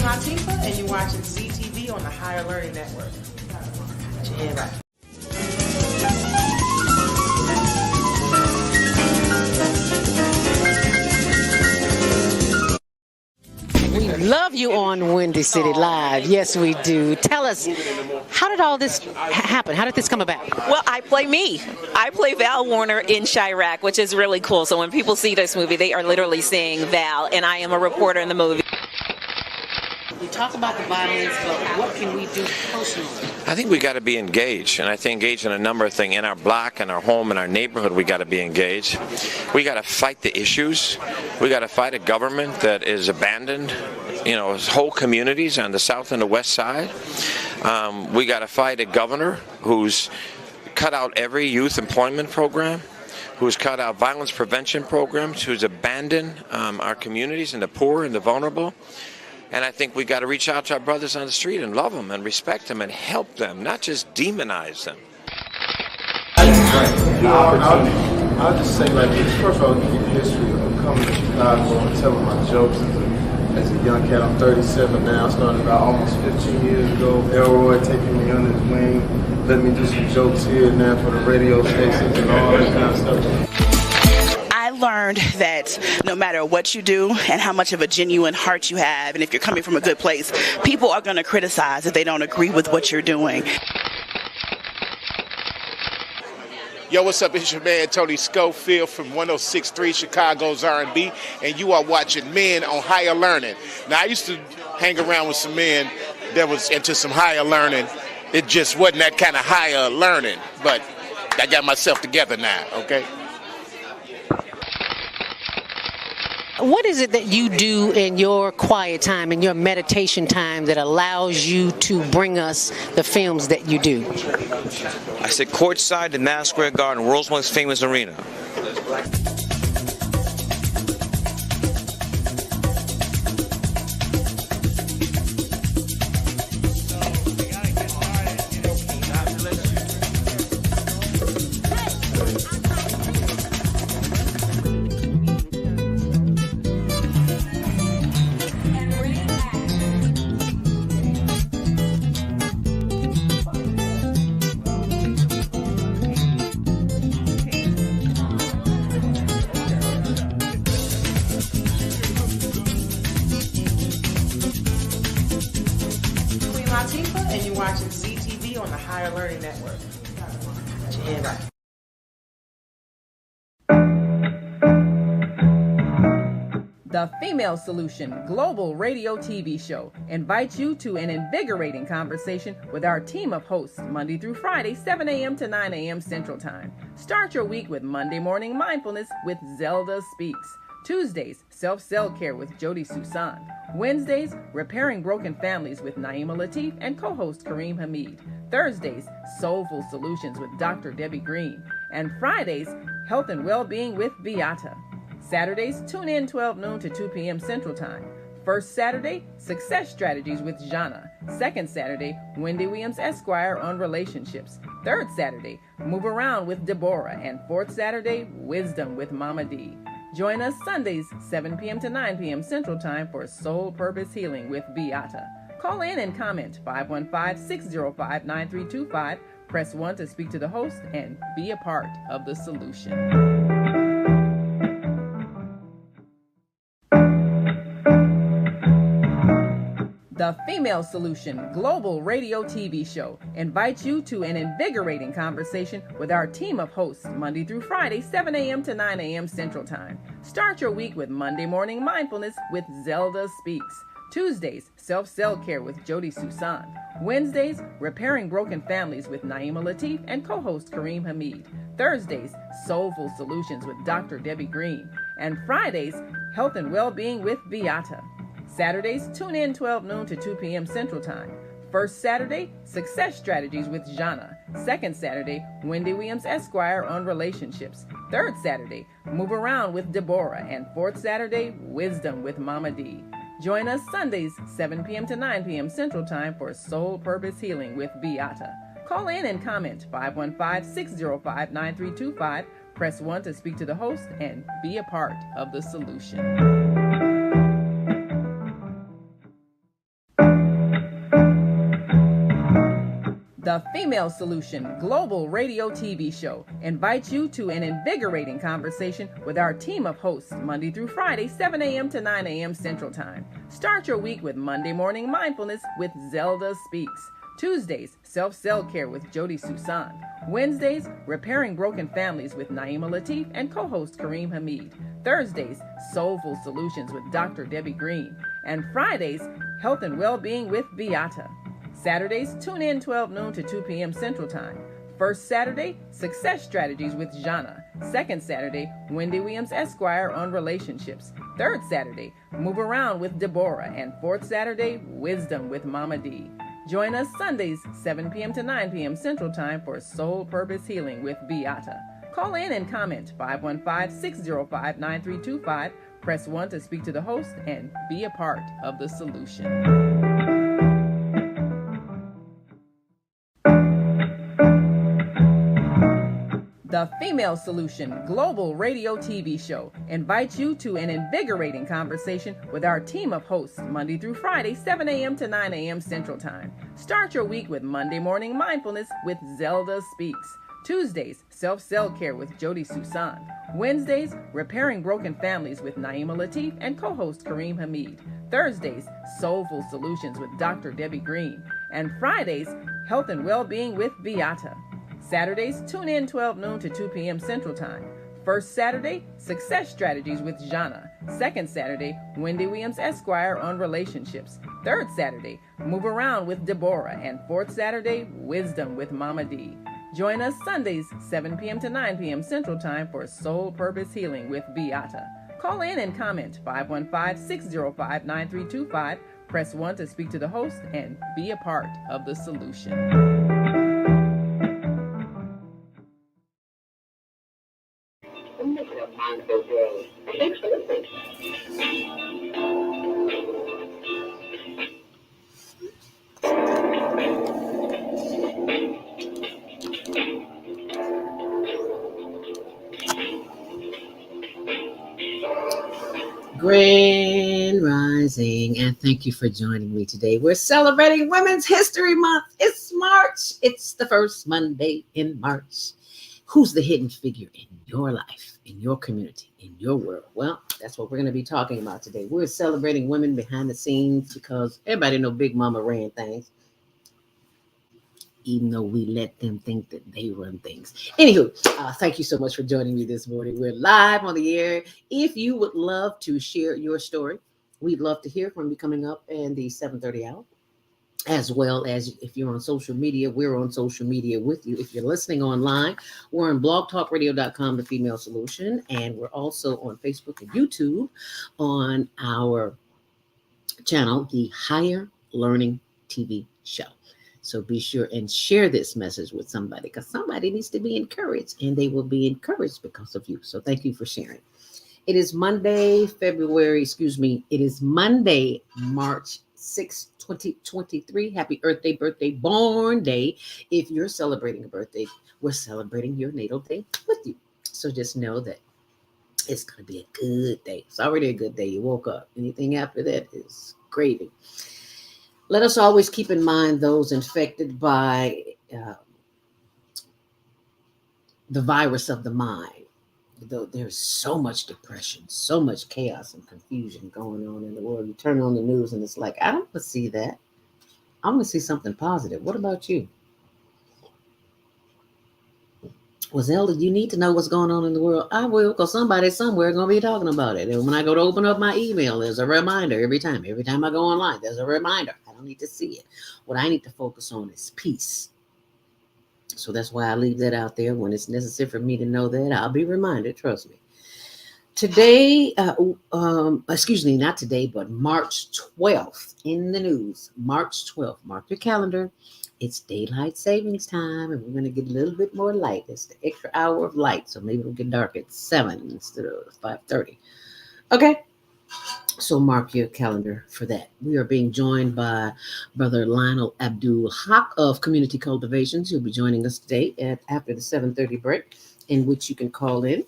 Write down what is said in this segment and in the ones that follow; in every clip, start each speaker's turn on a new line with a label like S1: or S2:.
S1: Latifah, and you're watching ZTV on the Higher Learning Network. Put your head right.
S2: We love you on Windy City Live. Yes, we do. Tell us, how did all this happen? How did this come about?
S3: Well, I play me. I play Val Warner in Chirac, which is really cool. So when people see this movie, they are literally seeing Val, and I am a reporter in the movie.
S2: We talk about the violence, but what can we do personally?
S4: I think we got to be engaged, and I think engaged in a number of things. In our block, in our home, in our neighborhood, we got to be engaged. We got to fight the issues. We got to fight a government that is abandoned, whole communities on the south and the west side. We got to fight a governor who's cut out every youth employment program, who's cut out violence prevention programs, who's abandoned our communities and the poor and the vulnerable. And I think we got to reach out to our brothers on the street and love them and respect them and help them, not just demonize them.
S5: I'll just say like this. First of all, give you the history of coming to Chicago and telling my jokes as a young cat. I'm 37 now. I started about almost 15 years ago. Elroy taking me under his wing, let me do some jokes here and there for the radio stations and all that kind of stuff.
S6: I learned that no matter what you do and how much of a genuine heart you have, and if you're coming from a good place, people are going to criticize if they don't agree with what you're doing.
S7: Yo, what's up? It's your man Tony Schofield from 106.3 Chicago's R&B, and you are watching Men on Higher Learning. Now, I used to hang around with some men that was into some higher learning. It just wasn't that kind of higher learning, but I got myself together now, okay?
S2: What is it that you do in your quiet time, in your meditation time, that allows you to bring us the films that you do?
S8: I sit courtside in Madison Square Garden, world's most famous arena.
S1: Latifah, and you're watching ZTV on the Higher Learning Network. Put your head right.
S9: The Female Solution Global Radio TV Show invites you to an invigorating conversation with our team of hosts Monday through Friday, 7 a.m. to 9 a.m. Central Time. Start your week with Monday Morning Mindfulness with Zelda Speaks. Tuesdays, Self-Care with Jody Susan. Wednesdays, Repairing Broken Families with Naima Latif and co-host Kareem Hamid. Thursdays, Soulful Solutions with Dr. Debbie Green. And Fridays, Health and Wellbeing with Beata. Saturdays, tune in 12 noon to 2 p.m. Central Time. First Saturday, Success Strategies with Jana. Second Saturday, Wendy Williams Esquire on relationships. Third Saturday, Move Around with Deborah. And fourth Saturday, Wisdom with Mama D. Join us Sundays, 7 p.m. to 9 p.m. Central Time for Soul Purpose Healing with Beata. Call in and comment 515-605-9325. Press 1 to speak to the host and be a part of the solution. The Female Solution Global Radio TV Show invites you to an invigorating conversation with our team of hosts Monday through Friday, 7 a.m. to 9 a.m. Central Time. Start your week with Monday Morning Mindfulness with Zelda Speaks. Tuesdays, Self-Care with Jody Susan. Wednesdays, Repairing Broken Families with Naima Latif and co-host Kareem Hamid. Thursdays, Soulful Solutions with Dr. Debbie Green. And Fridays, Health and Wellbeing with Beata. Saturdays, tune in 12 noon to 2 p.m. Central Time. First Saturday, Success Strategies with Jana. Second Saturday, Wendy Williams Esquire on relationships. Third Saturday, Move Around with Deborah. And fourth Saturday, Wisdom with Mama D. Join us Sundays, 7 p.m. to 9 p.m. Central Time for Soul Purpose Healing with Beata. Call in and comment 515-605-9325. Press 1 to speak to the host and be a part of the solution. The Female Solution Global Radio TV Show invites you to an invigorating conversation with our team of hosts Monday through Friday, 7 a.m. to 9 a.m. Central Time. Start your week with Monday Morning Mindfulness with Zelda Speaks. Tuesdays, Self-Cell Care with Jody Susan. Wednesdays, Repairing Broken Families with Naima Latif and co-host Kareem Hamid. Thursdays, Soulful Solutions with Dr. Debbie Green. And Fridays, Health and Wellbeing with Beata. Saturdays, tune in 12 noon to 2 p.m. Central Time. First Saturday, Success Strategies with Jana. Second Saturday, Wendy Williams Esquire on relationships. Third Saturday, Move Around with Deborah. And fourth Saturday, Wisdom with Mama D. Join us Sundays, 7 p.m. to 9 p.m. Central Time for Soul Purpose Healing with Beata. Call in and comment 515-605-9325. Press 1 to speak to the host and be a part of the solution. The Female Solution Global Radio TV Show invites you to an invigorating conversation with our team of hosts Monday through Friday, 7 a.m. to 9 a.m. Central Time. Start your week with Monday Morning Mindfulness with Zelda Speaks. Tuesdays, Self-Cell Care with Jody Susan. Wednesdays, Repairing Broken Families with Naima Latif and co-host Kareem Hamid. Thursdays, Soulful Solutions with Dr. Debbie Green. And Fridays, Health and Wellbeing with Beata. Saturdays, tune in 12 noon to 2 p.m. Central Time. First Saturday, Success Strategies with Jana. Second Saturday, Wendy Williams Esquire on relationships. Third Saturday, Move Around with Deborah. And fourth Saturday, Wisdom with Mama D. Join us Sundays, 7 p.m. to 9 p.m. Central Time for Soul Purpose Healing with Beata. Call in and comment 515-605-9325. Press 1 to speak to the host and be a part of the solution.
S2: Grand Rising, and thank you for joining me today. We're celebrating Women's History Month. It's March. It's the first Monday in March. Who's the hidden figure in your life, in your community, in your world? Well, that's what we're going to be talking about today. We're celebrating women behind the scenes because everybody know Big Mama ran things, even though we let them think that they run things. Anywho, thank you so much for joining me this morning. We're live on the air. If you would love to share your story, we'd love to hear from you coming up in the 7:30 hour. As well as if you're on social media, we're on social media with you. If you're listening online, we're on blogtalkradio.com, The Female Solution. And we're also on Facebook and YouTube on our channel, The Higher Learning TV Show. So be sure and share this message with somebody because somebody needs to be encouraged and they will be encouraged because of you. So thank you for sharing. It is Monday, March 6, 2023. Happy Earth Day, birthday, born day. If you're celebrating a birthday, we're celebrating your natal day with you. So just know that it's going to be a good day. It's already a good day. You woke up. Anything after that is gravy. Let us always keep in mind those infected by the virus of the mind. Though there's so much depression, so much chaos and confusion going on in the world. You turn on the news and it's like, I don't want to see that. I want to see something positive. What about you? Well, Zelda, you need to know what's going on in the world. I will, because somebody somewhere is going to be talking about it. And when I go to open up my email, there's a reminder every time. Every time I go online, there's a reminder. I don't need to see it. What I need to focus on is peace. So that's why I leave that out there. When it's necessary for me to know that, I'll be reminded. Trust me. Today, not today, but March 12th in the news. March 12th. Mark your calendar. It's daylight savings time, and we're going to get a little bit more light. It's the extra hour of light, so maybe it'll get dark at 7 instead of 5:30. Okay. So mark your calendar for that. We are being joined by Brother Lionel Abdul Haqq of Community Cultivations. He'll be joining us today after the 7:30 break, in which you can call in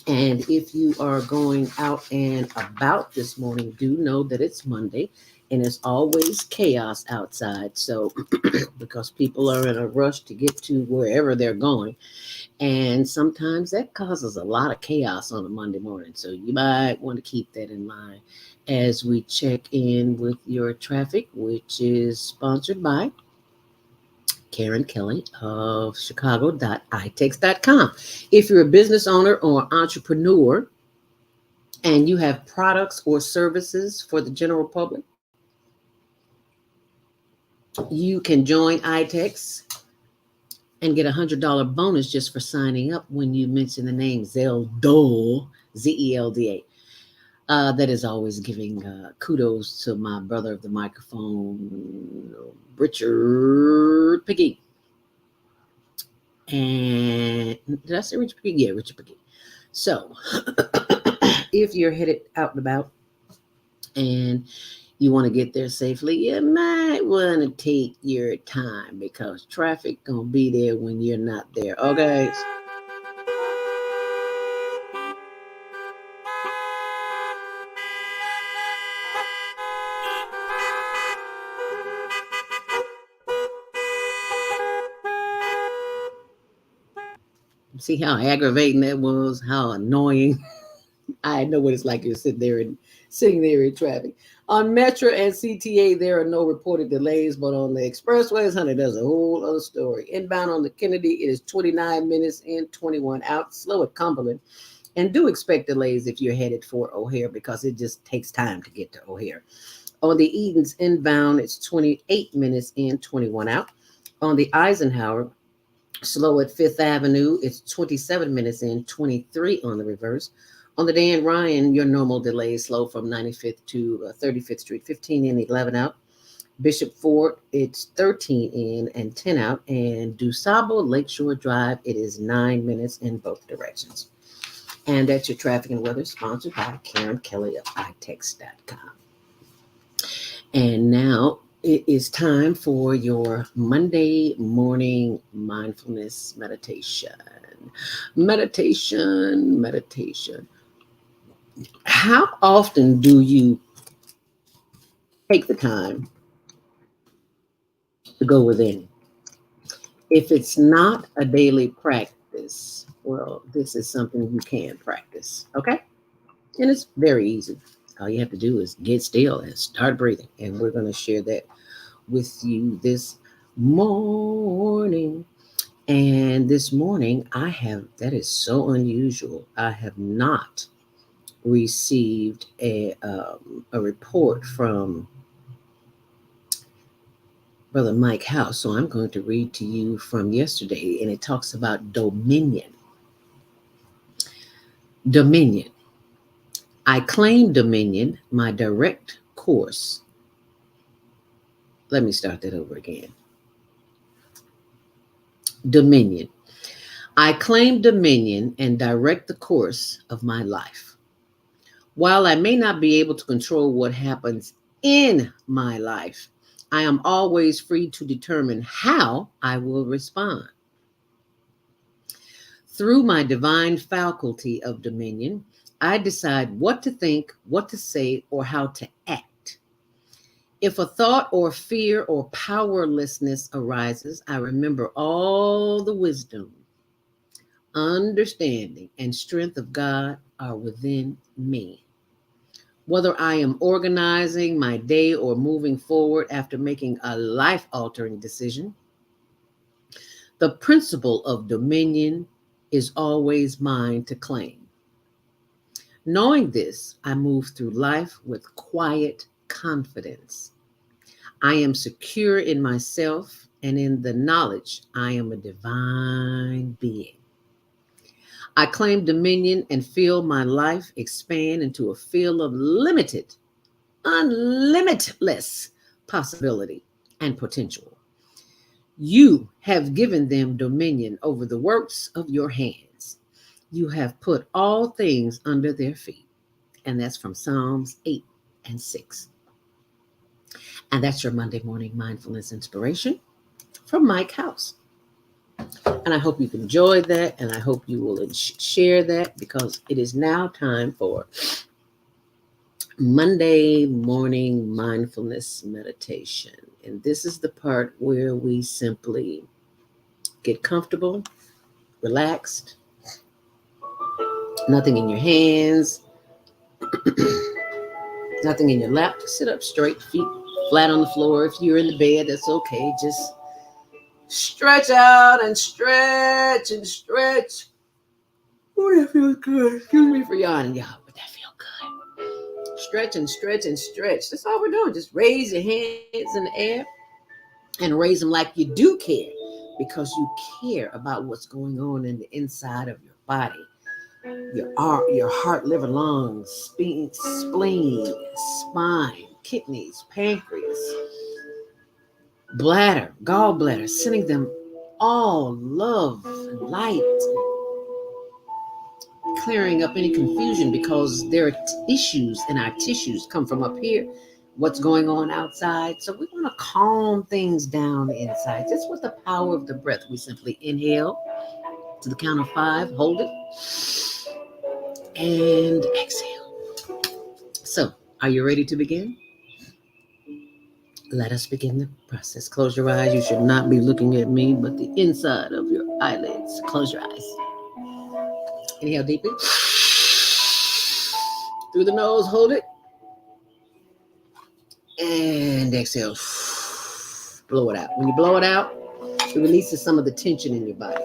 S2: And if you are going out and about this morning, do know that it's Monday and it's always chaos outside. So, because people are in a rush to get to wherever they're going. And sometimes that causes a lot of chaos on a Monday morning. So, you might want to keep that in mind as we check in with your traffic, which is sponsored by Karen Kelly of chicago.itex.com. If you're a business owner or entrepreneur and you have products or services for the general public, you can join iTex and get $100 bonus just for signing up when you mention the name Zelda, Zelda. That is always giving kudos to my brother of the microphone, Richard Piggy. And did I say Richard Piggy? Yeah, Richard Piggy. So if you're headed out and about and you want to get there safely, you might want to take your time because traffic gonna be there when you're not there. Okay. See how aggravating that was, how annoying. I know what it's like to sit there and sitting there in traffic. On Metro and CTA, there are no reported delays, but on the expressways, honey, there's a whole other story. Inbound on the Kennedy, it is 29 minutes in, 21 out. Slow at Cumberland. And do expect delays if you're headed for O'Hare because it just takes time to get to O'Hare. On the Edens inbound, it's 28 minutes in, 21 out. On the Eisenhower, slow at Fifth Avenue, it's 27 minutes in, 23 on the reverse. On the Dan Ryan, your normal delay is slow from 95th to 35th Street, 15 in, 11 out. Bishop Ford, it's 13 in and 10 out. And DuSable Lakeshore Drive, it is 9 minutes in both directions. And that's your traffic and weather, sponsored by Karen Kelly of iTex.com. And now it is time for your Monday morning mindfulness meditation. Meditation. How often do you take the time to go within? If it's not a daily practice, well, this is something you can practice, okay? And it's very easy. All you have to do is get still and start breathing. And we're going to share that with you this morning. And this morning, that is so unusual. I have not received a report from Brother Mike House. So I'm going to read to you from yesterday, and it talks about dominion. Dominion. I claim dominion, my direct course. Let me start that over again. Dominion. I claim dominion and direct the course of my life. While I may not be able to control what happens in my life, I am always free to determine how I will respond. Through my divine faculty of dominion, I decide what to think, what to say, or how to act. If a thought or fear or powerlessness arises, I remember all the wisdom, understanding, and strength of God are within me. Whether I am organizing my day or moving forward after making a life-altering decision, the principle of dominion is always mine to claim. Knowing this, I move through life with quiet confidence. I am secure in myself and in the knowledge I am a divine being. I claim dominion and feel my life expand into a field of unlimitless possibility and potential. You have given them dominion over the works of your hands. You have put all things under their feet. And that's from Psalms 8 and 6. And that's your Monday morning mindfulness inspiration from Mike House. And I hope you've enjoyed that, and I hope you will share that, because it is now time for Monday morning mindfulness meditation. And this is the part where we simply get comfortable, relaxed, nothing in your hands, nothing in your lap. Sit up straight, feet flat on the floor. If you're in the bed, that's okay. Just stretch out and stretch and stretch. Oh, that feels good. Excuse me for yawning, y'all, but that feels good. Stretch and stretch and stretch. That's all we're doing. Just raise your hands in the air and raise them like you do care, because you care about what's going on in the inside of your body. Your heart, liver, lungs, spleen, spine, kidneys, pancreas, bladder, gallbladder, sending them all love and light, clearing up any confusion, because there are issues in our tissues come from up here, what's going on outside. So we want to calm things down inside, just with the power of the breath. We simply inhale to the count of 5, hold it, and exhale. So, are you ready to begin? Let us begin the process. Close your eyes. You should not be looking at me, but the inside of your eyelids. Close your eyes. Inhale deeply. Through the nose, hold it. And exhale. Blow it out. When you blow it out, it releases some of the tension in your body.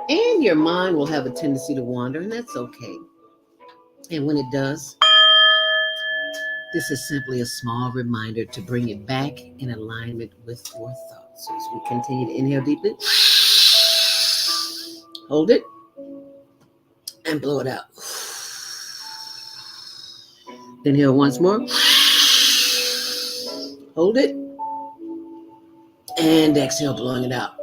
S2: And your mind will have a tendency to wander, and that's okay. And when it does, this is simply a small reminder to bring it back in alignment with your thoughts. So as we continue to inhale deeply, hold it, and blow it out. Inhale once more. Hold it, and exhale, blowing it out.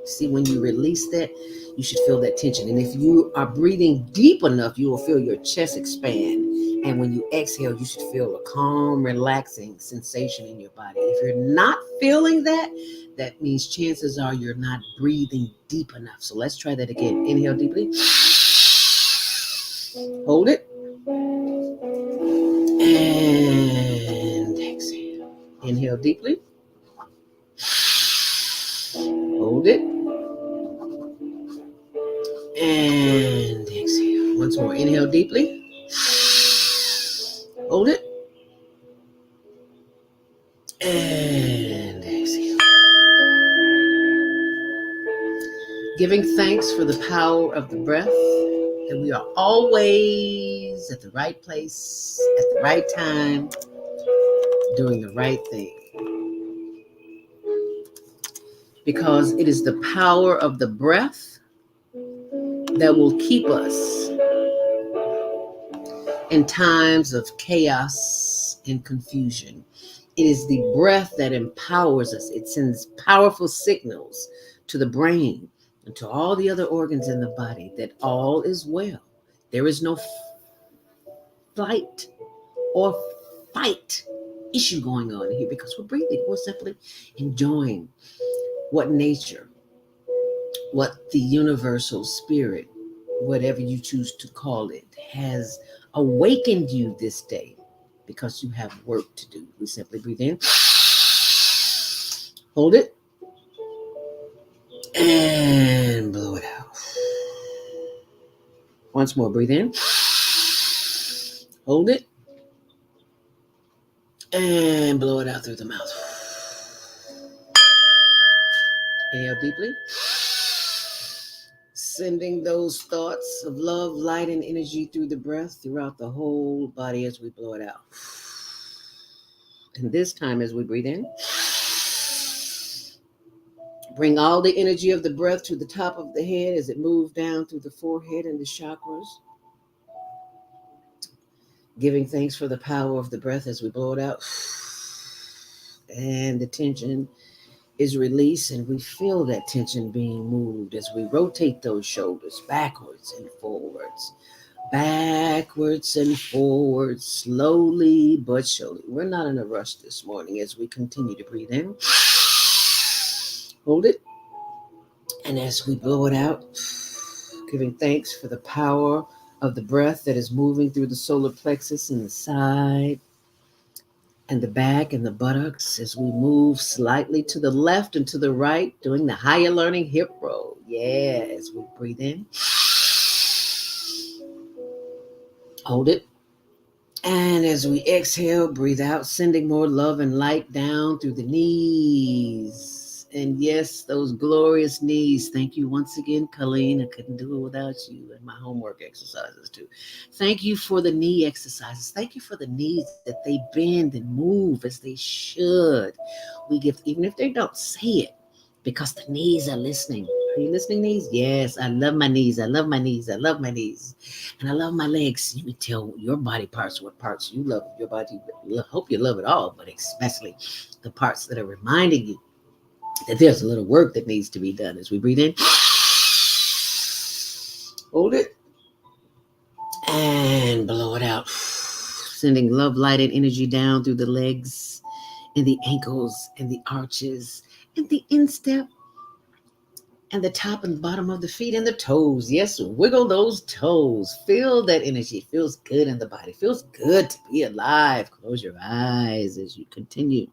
S2: See, when you release that, you should feel that tension. And if you are breathing deep enough, you will feel your chest expand. And when you exhale, you should feel a calm, relaxing sensation in your body. If you're not feeling that, that means chances are you're not breathing deep enough. So let's try that again. Inhale deeply. Hold it. And exhale. Inhale deeply. Hold it. And exhale. Once more. Inhale deeply. Hold it. And exhale. Giving thanks for the power of the breath, that we are always at the right place, at the right time, doing the right thing. Because it is the power of the breath that will keep us in times of chaos and confusion. It is the breath that empowers us. It sends powerful signals to the brain and to all the other organs in the body that all is well. There is no flight or fight issue going on here, because we're breathing. We're simply enjoying what nature, what the universal spirit, whatever you choose to call it, has awakened you this day, because you have work to do. We simply breathe in, hold it, and blow it out. Once more, breathe in, hold it, and blow it out through the mouth. Inhale deeply, sending those thoughts of love, light, and energy through the breath throughout the whole body as we blow it out. And this time, as we breathe in, bring all the energy of the breath to the top of the head as it moves down through the forehead and the chakras. Giving thanks for the power of the breath as we blow it out. And the tension is released, and we feel that tension being moved as we rotate those shoulders backwards and forwards. Backwards and forwards, slowly but surely. We're not in a rush this morning as we continue to breathe in. Hold it. And as we blow it out, giving thanks for the power of the breath that is moving through the solar plexus in the side and the back and the buttocks as we move slightly to the left and to the right, doing the higher learning hip roll. Yeah, as we breathe in. Hold it. And as we exhale, breathe out, sending more love and light down through the knees. And yes, those glorious knees. Thank you once again, Colleen. I couldn't do it without you and my homework exercises too. Thank you for the knee exercises. Thank you for the knees that they bend and move as they should. We give, even if they don't say it, because the knees are listening. Are you listening, knees? Yes, I love my knees. I love my knees. I love my knees. And I love my legs. You can tell your body parts what parts you love. Your body, hope you love it all, but especially the parts that are reminding you that there's a little work that needs to be done. As we breathe in, hold it, and blow it out. Sending love, light, and energy down through the legs and the ankles and the arches and the instep and the top and bottom of the feet and the toes. Yes, wiggle those toes. Feel that energy. Feels good in the body. Feels good to be alive. Close your eyes as you continue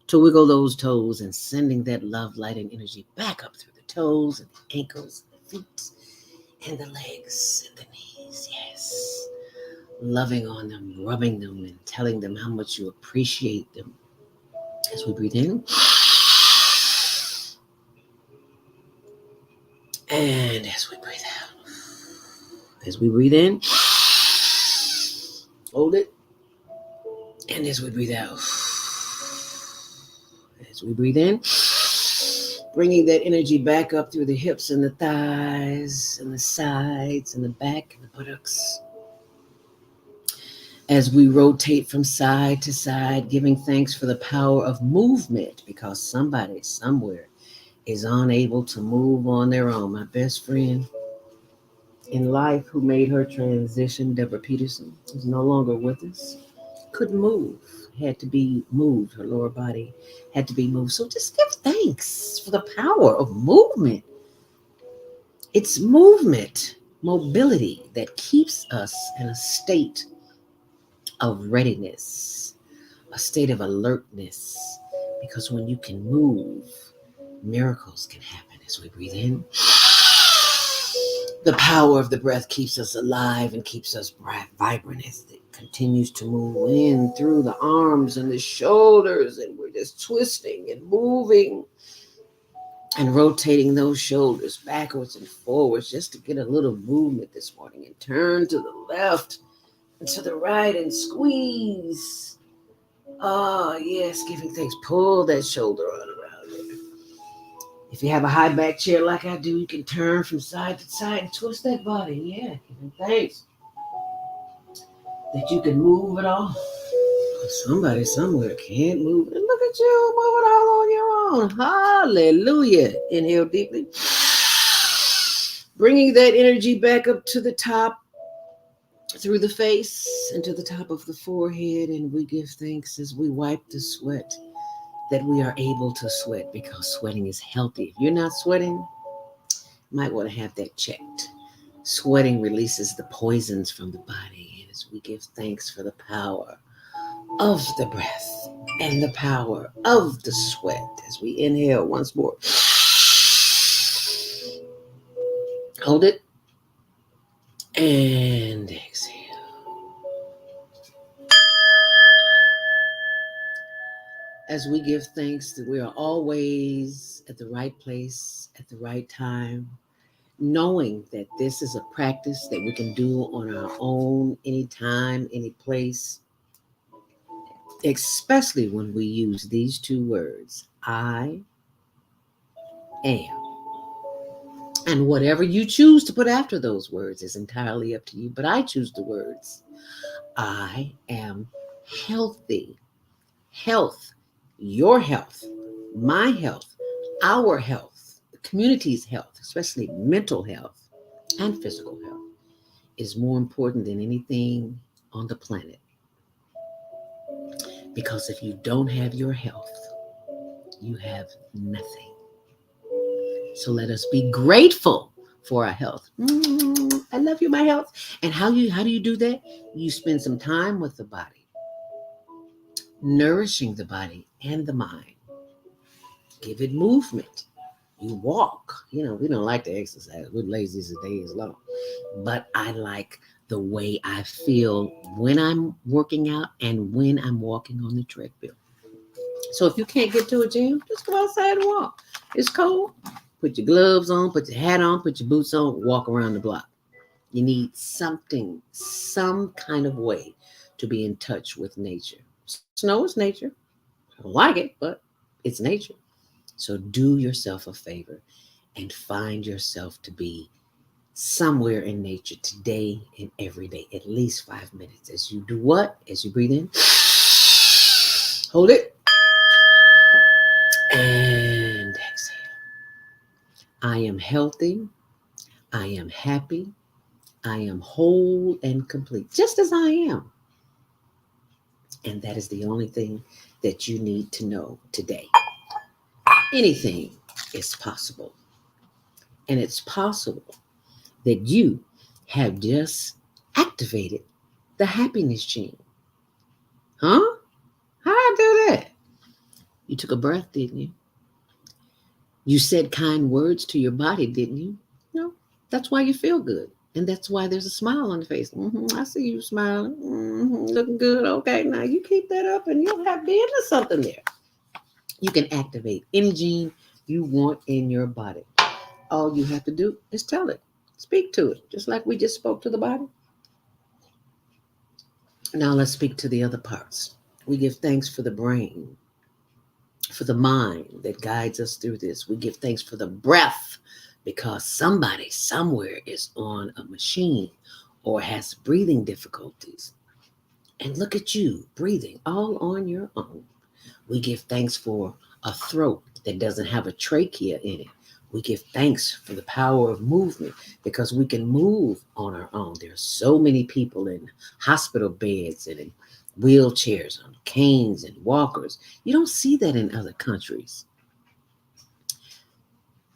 S2: to wiggle those toes and sending that love, light, and energy back up through the toes and the ankles and the feet and the legs and the knees. Yes. Loving on them, rubbing them, and telling them how much you appreciate them. As we breathe in. And as we breathe out. As we breathe in. Hold it. And as we breathe out. As we breathe in, bringing that energy back up through the hips and the thighs and the sides and the back and the buttocks. As we rotate from side to side, giving thanks for the power of movement, because somebody somewhere is unable to move on their own. My best friend in life who made her transition, Deborah Peterson, is no longer with us. Couldn't move. Had to be moved. Her lower body had to be moved. So just give thanks for the power of movement. It's movement, mobility that keeps us in a state of readiness, a state of alertness. Because when you can move, miracles can happen. As we breathe in, the power of the breath keeps us alive and keeps us vibrant as it continues to move in through the arms and the shoulders, and we're just twisting and moving and rotating those shoulders backwards and forwards just to get a little movement this morning, and turn to the left and to the right and squeeze. Oh, yes, giving thanks. Pull that shoulder on around there. If you have a high back chair like I do, you can turn from side to side and twist that body. Yeah, giving thanks that you can move it all. Somebody somewhere can't move. And look at you moving all on your own. Hallelujah. Inhale deeply. Bringing that energy back up to the top, through the face and to the top of the forehead. And we give thanks as we wipe the sweat that we are able to sweat, because sweating is healthy. If you're not sweating, you might want to have that checked. Sweating releases the poisons from the body. And as we give thanks for the power of the breath and the power of the sweat, as we inhale once more. Hold it and exhale. As we give thanks that we are always at the right place at the right time, knowing that this is a practice that we can do on our own, anytime, any place, especially when we use these two words, I am. And whatever you choose to put after those words is entirely up to you. But I choose the words, I am healthy. Health, your health, my health, our health, the community's health, especially mental health and physical health, is more important than anything on the planet. Because if you don't have your health, you have nothing. So let us be grateful for our health. I love you, my health. And how do you do that? You spend some time with the body, nourishing the body and the mind. Give it movement. You walk. We don't like to exercise. We're lazy as the day is long. But I like the way I feel when I'm working out and when I'm walking on the treadmill. So if you can't get to a gym, just go outside and walk. It's cold. Put your gloves on, put your hat on, put your boots on, walk around the block. You need something, some kind of way to be in touch with nature. Snow is nature. I don't like it, but it's nature. So do yourself a favor and find yourself to be somewhere in nature today and every day, at least 5 minutes. As you do what? As you breathe in, hold it, and exhale. I am healthy. I am happy. I am whole and complete, just as I am. And that is the only thing that you need to know today. Anything is possible. And it's possible that you have just activated the happiness gene. Huh? How'd I do that? You took a breath, didn't you? You said kind words to your body, didn't you? No, that's why you feel good. And that's why there's a smile on the face. I see you smiling. Looking good. Okay, now you keep that up and you'll have be into something there. You can activate any gene you want in your body. All you have to do is tell it. Speak to it, just like we just spoke to the body. Now let's speak to the other parts. We give thanks for the brain, for the mind that guides us through this. We give thanks for the breath, because somebody somewhere is on a machine or has breathing difficulties. And look at you breathing all on your own. We give thanks for a throat that doesn't have a trachea in it. We give thanks for the power of movement because we can move on our own. There's so many people in hospital beds and in wheelchairs, on canes and walkers. You don't see that in other countries.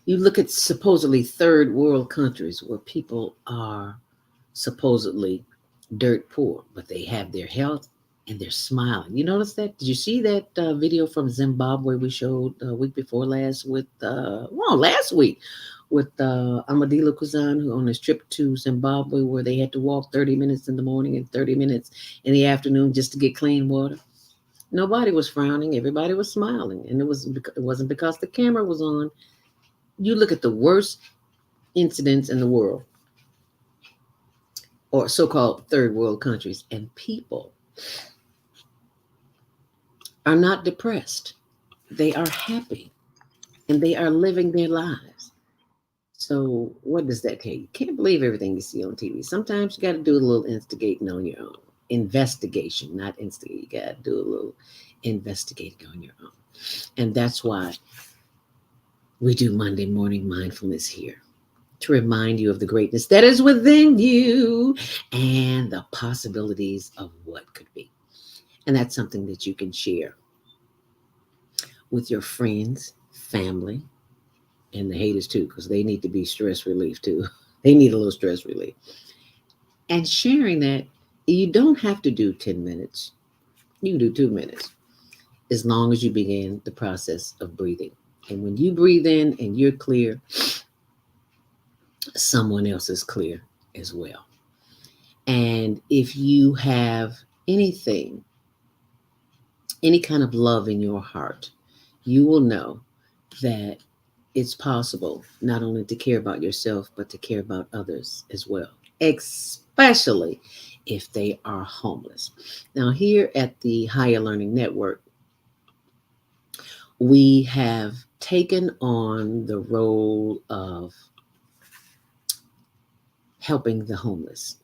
S2: You look at supposedly third world countries where people are supposedly dirt poor, but they have their health and they're smiling. You notice that? Did you see that video from Zimbabwe we showed week before last with, last week with Amadila Kuzan, who on his trip to Zimbabwe, where they had to walk 30 minutes in the morning and 30 minutes in the afternoon just to get clean water? Nobody was frowning. Everybody was smiling. And it wasn't because the camera was on. You look at the worst incidents in the world, or so-called third world countries, and people are not depressed. They are happy and they are living their lives. So what does that tell you? You can't believe everything you see on TV. Sometimes you got to do a little instigating on your own. Investigation, not instigate. You got to do a little investigating on your own. And that's why we do Monday morning mindfulness here, to remind you of the greatness that is within you and the possibilities of what could be. And that's something that you can share with your friends, family, and the haters too, because they need to be stress relief too. They need a little stress relief. And sharing that, you don't have to do 10 minutes. You can do 2 minutes, as long as you begin the process of breathing. And when you breathe in and you're clear, someone else is clear as well. And if you have anything, any kind of love in your heart, you will know that it's possible not only to care about yourself, but to care about others as well, especially if they are homeless. Now, here at the Higher Learning Network, we have taken on the role of helping the homeless.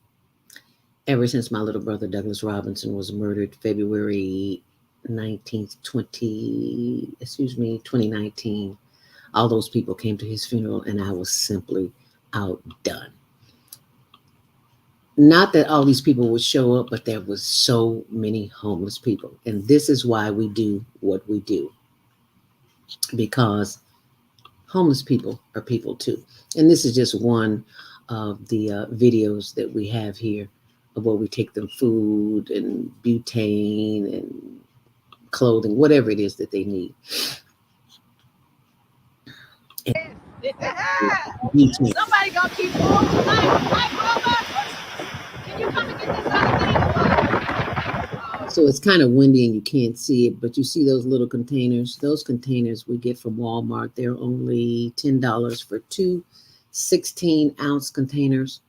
S2: Ever since my little brother Douglas Robinson was murdered February 19th, 2019, all those people came to his funeral and I was simply outdone. Not that all these people would show up, but there was so many homeless people. And this is why we do what we do. Because homeless people are people too. And this is just one of the videos that we have here of where we take them food and butane and clothing, whatever it is that they need.
S10: Somebody gonna keep moving tonight. Hi, Can you come and get this other thing?
S2: So it's kind of windy and you can't see it, but you see those little containers. Those containers we get from Walmart. They're only $10 for two 16-ounce containers.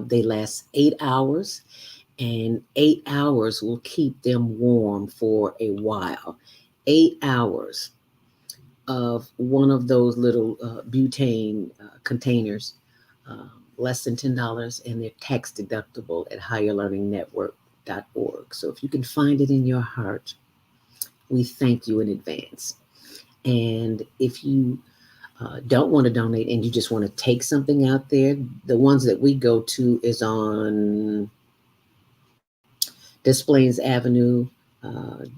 S2: They last 8 hours, and 8 hours will keep them warm for a while. 8 hours of one of those little butane containers, less than $10, and they're tax deductible at higherlearningnetwork.org. So if you can find it in your heart, we thank you in advance. And if you don't want to donate and you just want to take something out there, the ones that we go to is on Des Plaines Avenue,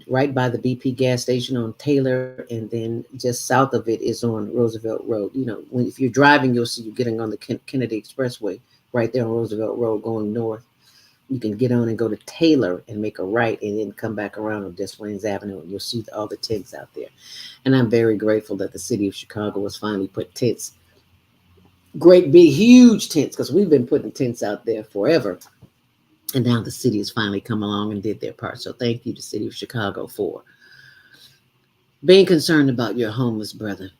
S2: right by the BP gas station on Taylor, and then just south of it is on Roosevelt Road. You know, if you're driving, you'll see you getting on the Kennedy Expressway right there on Roosevelt Road going north. You can get on and go to Taylor and make a right and then come back around on Des Plaines Avenue, and you'll see all the tents out there. And I'm very grateful that the city of Chicago has finally put tents, great big huge tents, because we've been putting tents out there forever. And now the city has finally come along and did their part. So thank you to the city of Chicago for being concerned about your homeless brother.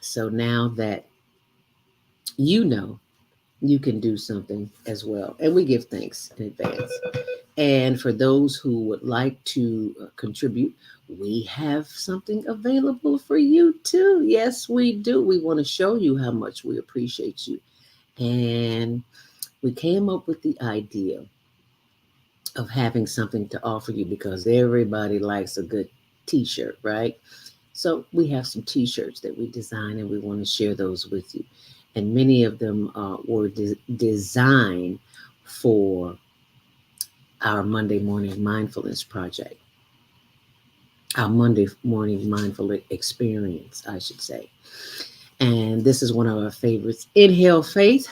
S2: So now that you know, you can do something as well. And we give thanks in advance. And for those who would like to contribute, we have something available for you too. Yes, we do. We want to show you how much we appreciate you. And we came up with the idea of having something to offer you because everybody likes a good t-shirt, right? So we have some t-shirts that we design and we want to share those with you. And many of them were designed for our Monday morning mindfulness project, our Monday morning mindful experience, I should say. And this is one of our favorites. Inhale faith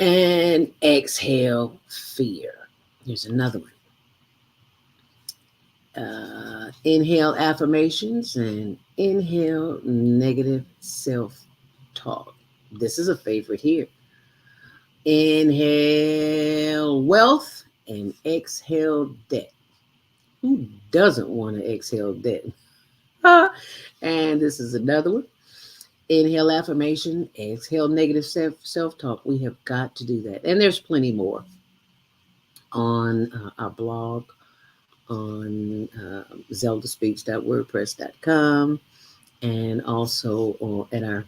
S2: and exhale fear. Here's another one. Inhale affirmations and inhale negative self-talk. This is a favorite here. Inhale wealth and exhale debt. Who doesn't want to exhale debt? And this is another one. Inhale affirmation, exhale negative self-talk. We have got to do that. And there's plenty more on our blog, on zeldaspeaks.wordpress.com, and also at our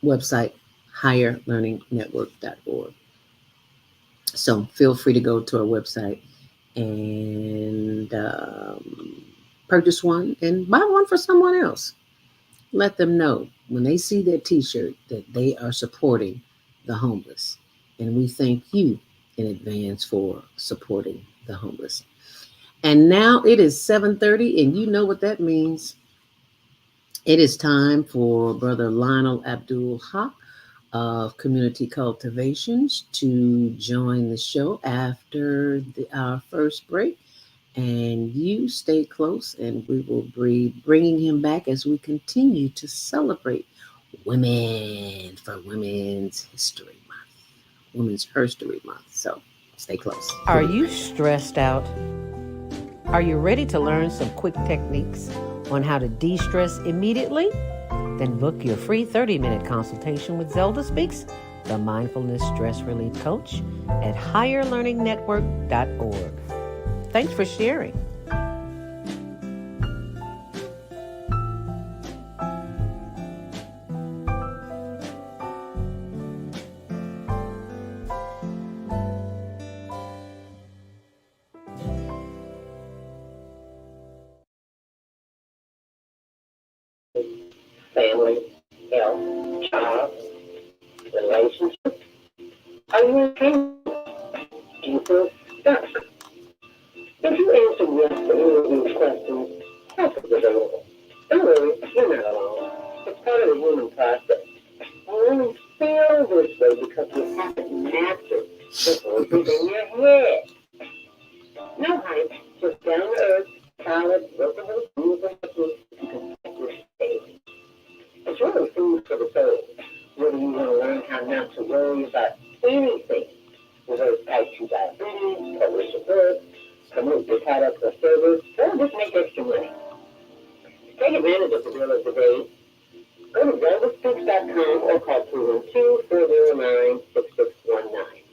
S2: website, higherlearningnetwork.org. So feel free to go to our website and purchase one and buy one for someone else. Let them know when they see that t-shirt that they are supporting the homeless. And we thank you in advance for supporting the homeless. And now it is 7:30, and you know what that means. It is time for Brother Lionel Abdul Haqq of Community Cultivations to join the show after our first break. And you stay close, and we will be bringing him back as we continue to celebrate women for Women's History Month, Women's HERStory Month. So stay close.
S11: Are you stressed out? Are you ready to learn some quick techniques on how to de-stress immediately? Then book your free 30-minute consultation with Zelda Speaks, the Mindfulness Stress Relief Coach, at higherlearningnetwork.org. Thanks for sharing.
S2: Family, health, jobs, relationships. Are you in pain? Do you feel stuck? If you answer yes to any of these questions, press 1. available. Don't worry, you're not alone. It's part of the human process. We only feel this way because we haven't mastered the voices in your head. No hype, just down to earth, solid, workable, movable, consistent state. It's really food for the soul. Whether you want to learn how not to worry about anything, reverse type 2 diabetes, publish a book, promote your product or service, or just make extra money. Take advantage of the deal of the day. Go to zelderspeaks.com or call 212-409-6619.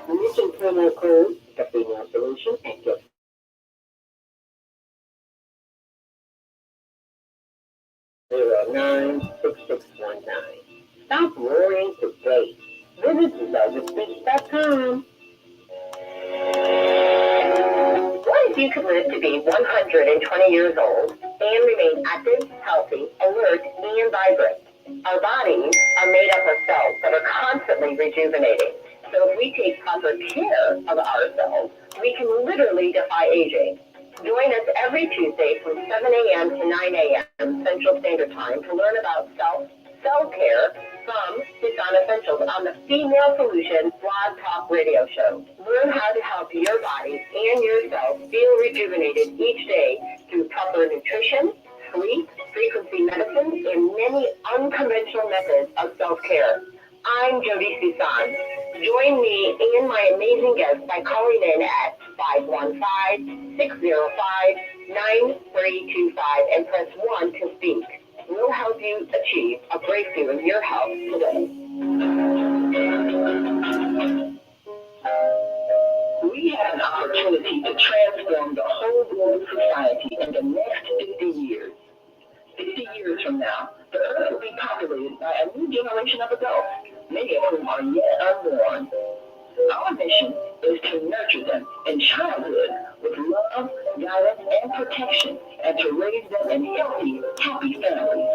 S2: Mention promo code The Female Solution and get 096619. Stop worrying today. Visit zelderspeaks.com. What if you could live to be 120 years old and remain active, healthy, alert, and vibrant? Our bodies are made up of cells that are constantly rejuvenating. So if we take proper care of ourselves, we can literally defy aging. Join us every Tuesday from 7 a.m. to 9 a.m. Central Standard Time to learn about self-care from Tucson Essentials on the Female Solution Blog Talk Radio Show. Learn how to help your body and yourself feel rejuvenated each day through proper nutrition, sleep, frequency medicine, and many unconventional methods of self-care. I'm Jody Tucson. Join me and my amazing guests by calling in at 515-605-9325 and press 1 to speak. We'll help you achieve a breakthrough in your health today. We have an opportunity to transform the whole global society in the next 50 years. 50 years from now, the earth will be populated by a new generation of adults, many of whom are yet unborn. Our mission is to nurture them in childhood with love, guidance, and protection, and to raise them in healthy, happy families.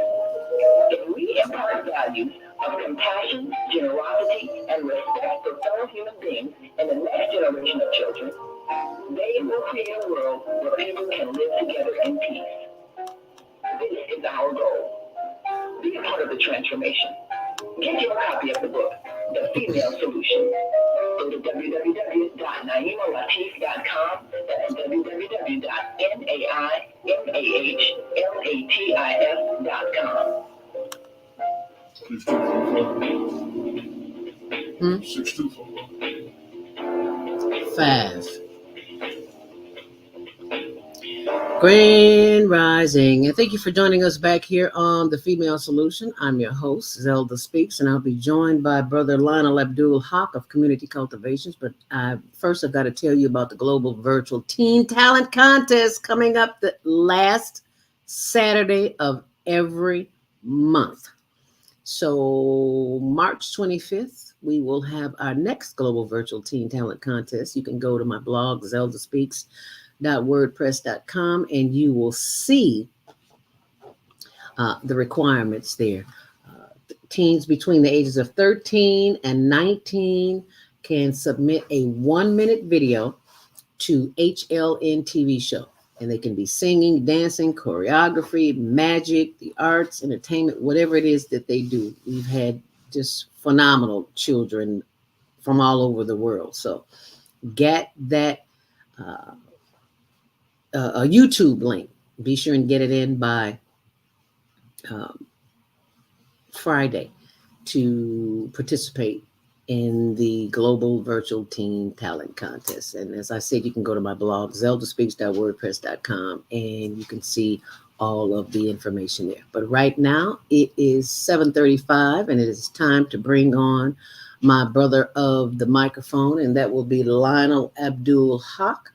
S2: If we impart values of compassion, generosity, and respect for fellow human beings in the next generation of children, they will create a world where people can live together in peace. This is our goal. Be a part of the transformation. Get your copy of the book, The Female Solution. Go to www.naimalatif.com. That's www.naimalatif.com. 5. Grand Rising, and thank you for joining us back here on The Female Solution. I'm your host, Zelda Speaks, and I'll be joined by Brother Lionel Abdul Haqq of Community Cultivations. But first, I've got to tell you about the Global Virtual Teen Talent Contest coming up the last Saturday of every month. So March 25th, we will have our next Global Virtual Teen Talent Contest. You can go to my blog, zeldaspeaks.wordpress.com, and you will see the requirements there. Teens between the ages of 13 and 19 can submit a 1-minute video to HLN TV show. And they can be singing, dancing, choreography, magic, the arts, entertainment, whatever it is that they do. We've had just phenomenal children from all over the world. So get that a YouTube link. Be sure and get it in by Friday to participate in the Global Virtual Teen Talent Contest. And as I said, you can go to my blog, zeldaspeaks.wordpress.com, and you can see all of the information there. But right now, it is 7:35, and it is time to bring on my brother of the microphone, and that will be Lionel Abdul Haqq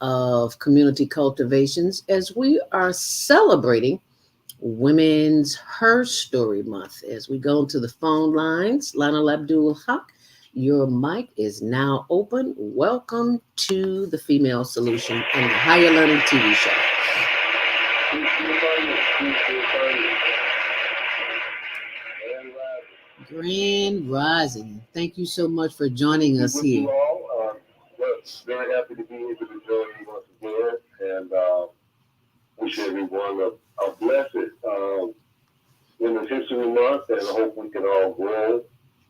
S2: of Community Cultivations, as we are celebrating Women's HERStory Month. As we go to the phone lines, Lionel Abdul Haqq, your mic is now open. Welcome to the Female Solution and the Higher Learning TV show. Grand Rising. Thank you so much for joining us here.
S12: Very happy to be able to join you once again, and wish everyone a blessed Women's History Month, and I hope we can all grow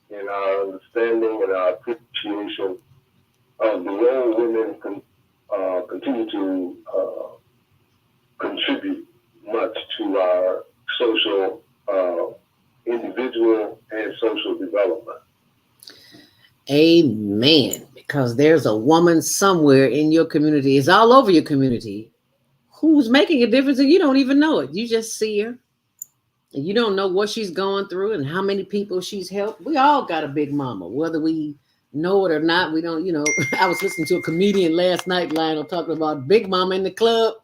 S12: in our understanding and our appreciation of the role women continue to contribute much to our social, individual, and social development.
S2: Amen. Because there's a woman somewhere in your community, it's all over your community, who's making a difference and you don't even know it. You just see her. And you don't know what she's going through and how many people she's helped. We all got a big mama, whether we know it or not. We don't, I was listening to a comedian last night, Lionel, talking about Big Mama in the club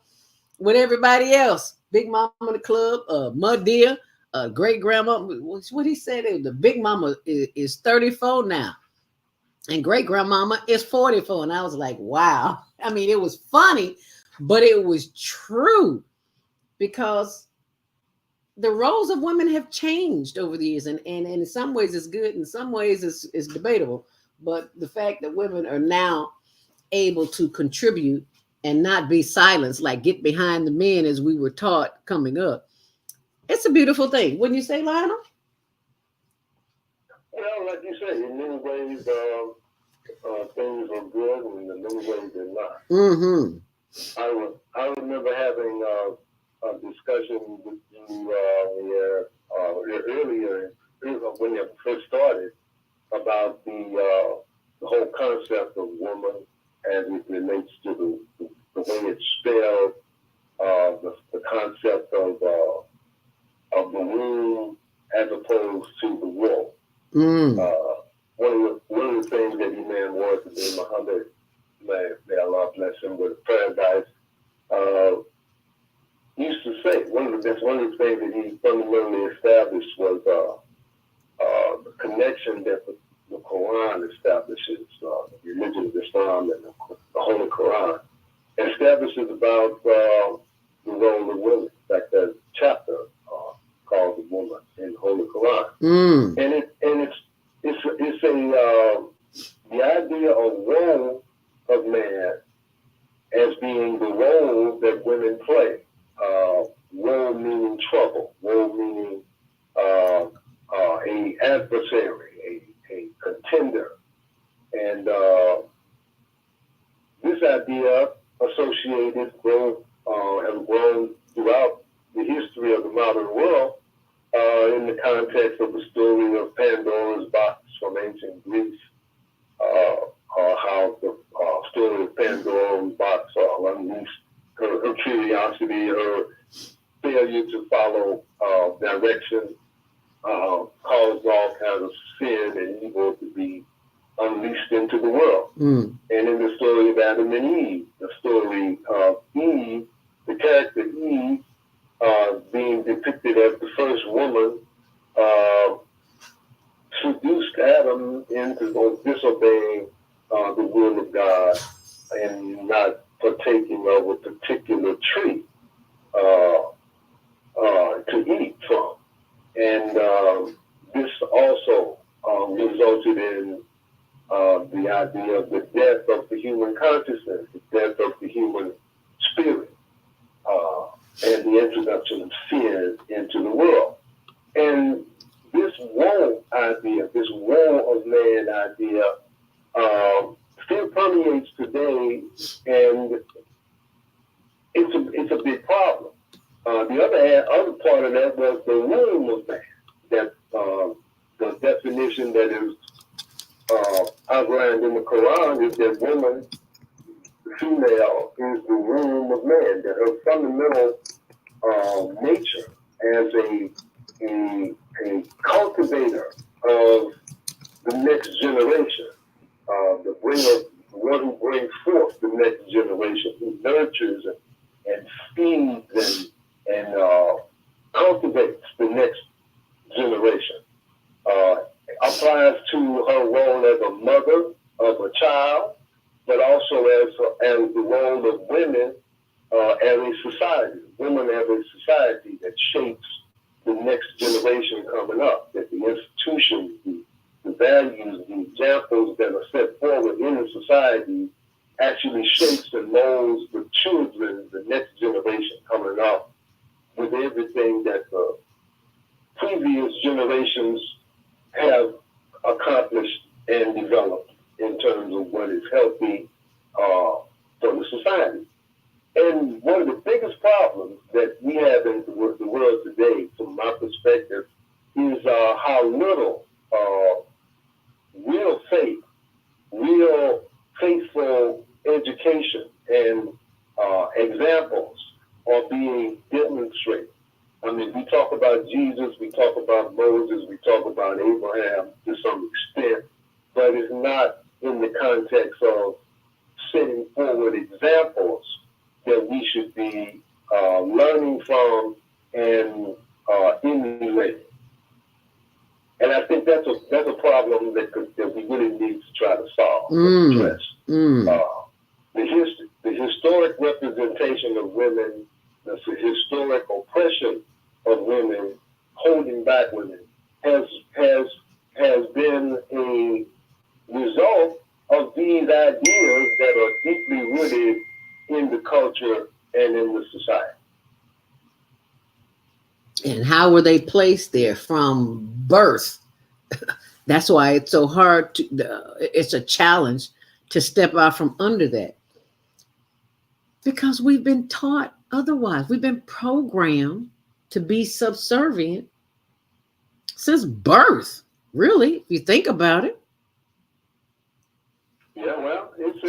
S2: with everybody else. Big Mama in the club, Mud Deer, great grandma. What he said, the Big Mama is 34 now. And great grandmama is 44. And I was like, wow. I mean, it was funny, but it was true because the roles of women have changed over the years, and in some ways it's good, in some ways it's debatable. But the fact that women are now able to contribute and not be silenced, like get behind the men as we were taught coming up, it's a beautiful thing. Wouldn't you say, Lionel?
S12: Well, like you say, in many ways things are good, and in many ways they're not.
S2: Mm-hmm.
S12: I remember having a discussion with you earlier when you first started about the whole concept of woman as it relates to the way it's spelled, the concept of the womb as opposed to the womb. One of the things that Imam was to be Muhammad, may Allah bless him with paradise, used to say one of the things that he fundamentally established was the connection that the Quran establishes, the religion of Islam and the Holy Quran establishes about the role of women. In fact, there's a chapter called "The Woman" in the Holy Quran, and it's the idea of role of man as being the role that women play. Role meaning trouble, role meaning a adversary, a contender, and this idea associated have grown throughout the history of the modern world in the context of the story of Pandora's box from ancient Greece, how the story of Pandora's box unleashed her curiosity, her failure to follow direction, caused all kinds of sin and evil to be unleashed into the world. And in the story of Adam and Eve, the story of Eve, the character Eve being depicted as the first woman, seduced Adam into disobeying the will of God and not partaking of a particular tree to eat from. And this also resulted in the idea of the death of the human consciousness, the death of the human spirit, and the introduction of sin into the world. And this woe idea, this woe of man idea, still permeates today, and it's a big problem. The other part of that was the womb of man. That the definition that is outlined in the Quran is that woman, the female, is the womb of man. That her fundamental nature as a cultivator of the next generation, the one who brings forth the next generation, who nurtures and feeds and cultivates the next generation, applies to her role as a mother of a child, but also as the role of women as a society, women as a society that shapes the next generation coming up, that the institutions, the values, the examples that are set forward in the society actually shapes and molds the children, the next generation coming up, with everything that the previous generations have accomplished and developed in terms of what is healthy for the society. And one of the biggest problems that we have in the world today, from my perspective, is how little real faith, real faithful education and examples are being demonstrated. I mean, we talk about Jesus, we talk about Moses, we talk about Abraham to some extent, but it's not in the context of setting forward examples that we should be learning from and emulating. And I think that's a problem that we really need to try to solve and address. The historic representation of women, the historic oppression of women, holding back women, has been a result of these ideas that are deeply rooted in the culture and in the society.
S2: And how were they placed there from birth? That's why it's so hard it's a challenge to step out from under that. Because we've been taught otherwise. We've been programmed to be subservient since birth, really, if you think about it.
S12: Yeah, well, it's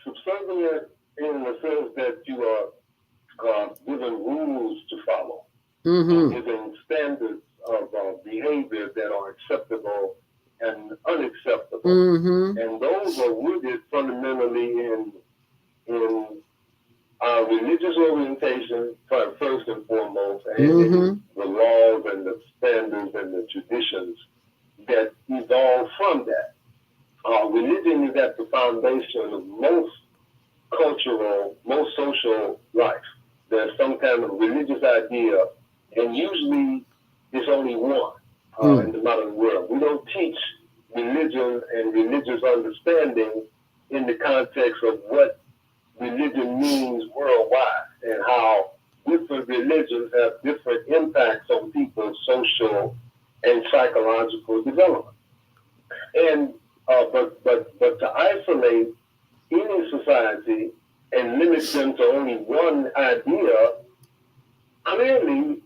S12: subservient in the sense that you are given rules to follow, given standards of behavior that are acceptable and unacceptable. And those are rooted fundamentally in our religious orientation, first and foremost, and in the laws and the standards and the traditions that evolve from that. Religion is at the foundation of most cultural, most social life. There's some kind of religious idea, and usually there's only one in the modern world. We don't teach religion and religious understanding in the context of what religion means worldwide and how different religions have different impacts on people's social and psychological development. And but to isolate any society and limit them to only one idea clearly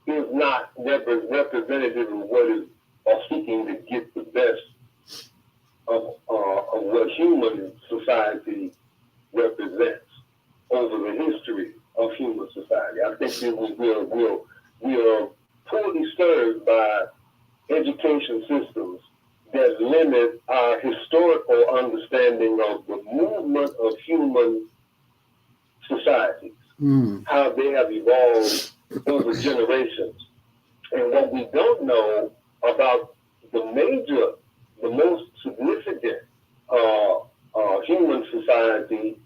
S12: is not representative of what is seeking to get the best of what human society represents over the history of human society. I think that we are poorly served by education systems that limit our historical understanding of the movement of human societies, how they have evolved over generations. And what we don't know about the most significant human society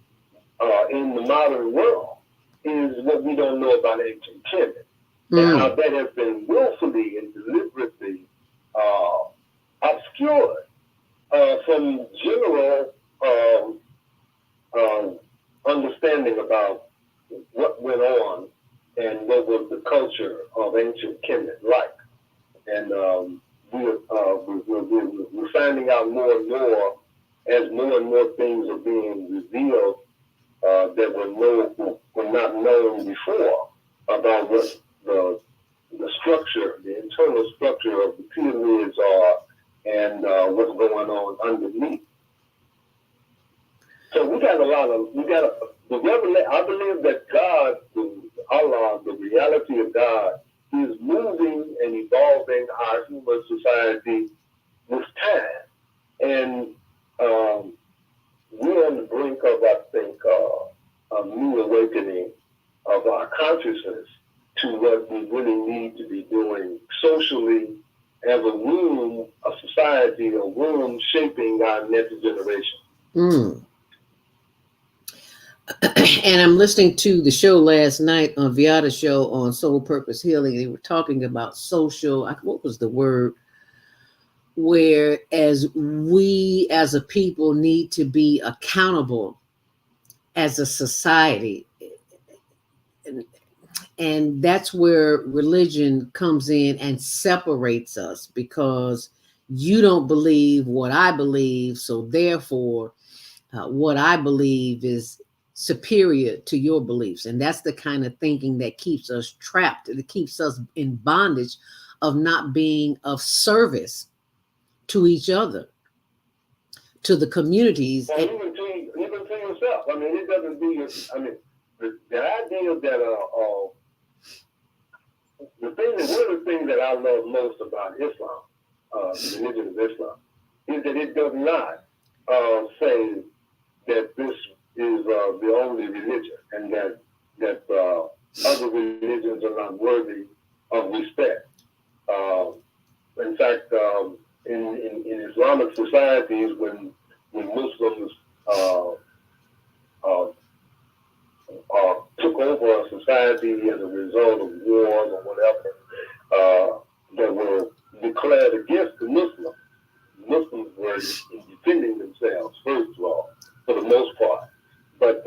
S12: in the modern world is what we don't know about ancient Kemet, and how that has been willfully and deliberately obscured from general understanding about what went on and what was the culture of ancient Kemet like. And we're finding out more and more as more and more things are being revealed that were not known before about what the structure, the internal structure of the pyramids are and what's going on underneath. So I believe that God, Allah, the reality of God, is moving and evolving our human society with time. And we're on the brink of, I think, a new awakening of our consciousness to what we really need to be doing socially as a society, a room shaping our next generation.
S2: And I'm listening to the show last night on Viada's show on Soul Purpose Healing. They were talking about social, what was the word? Whereas we as a people need to be accountable as a society. And that's where religion comes in and separates us, because you don't believe what I believe, so therefore what I believe is superior to your beliefs. And that's the kind of thinking that keeps us trapped, that keeps us in bondage of not being of service to each other, to the communities.
S12: Well, even to yourself. I mean, it doesn't be. I mean, the idea that one of the things that I love most about Islam, the religion of Islam, is that it does not say that this is the only religion, and that other religions are not worthy of respect. In fact, in Islamic societies, when Muslims took over a society as a result of wars or whatever that were declared against the Muslims, Muslims were defending themselves, first of all, for the most part. But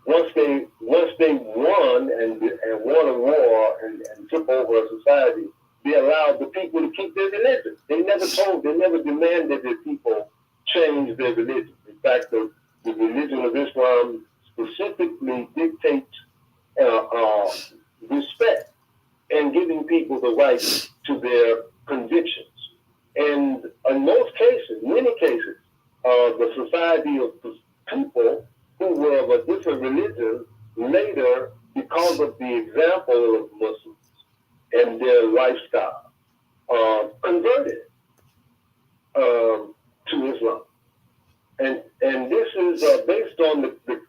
S12: once they won and won a war and took over a society, they allowed the people to keep their religion. They never demanded that people change their religion. In fact, the religion of Islam specifically dictates respect and giving people the right to their convictions. And in most cases, many cases, the society of people who were of a different religion later, because of the example of Muslims and their lifestyle, converted to Islam. And this is based on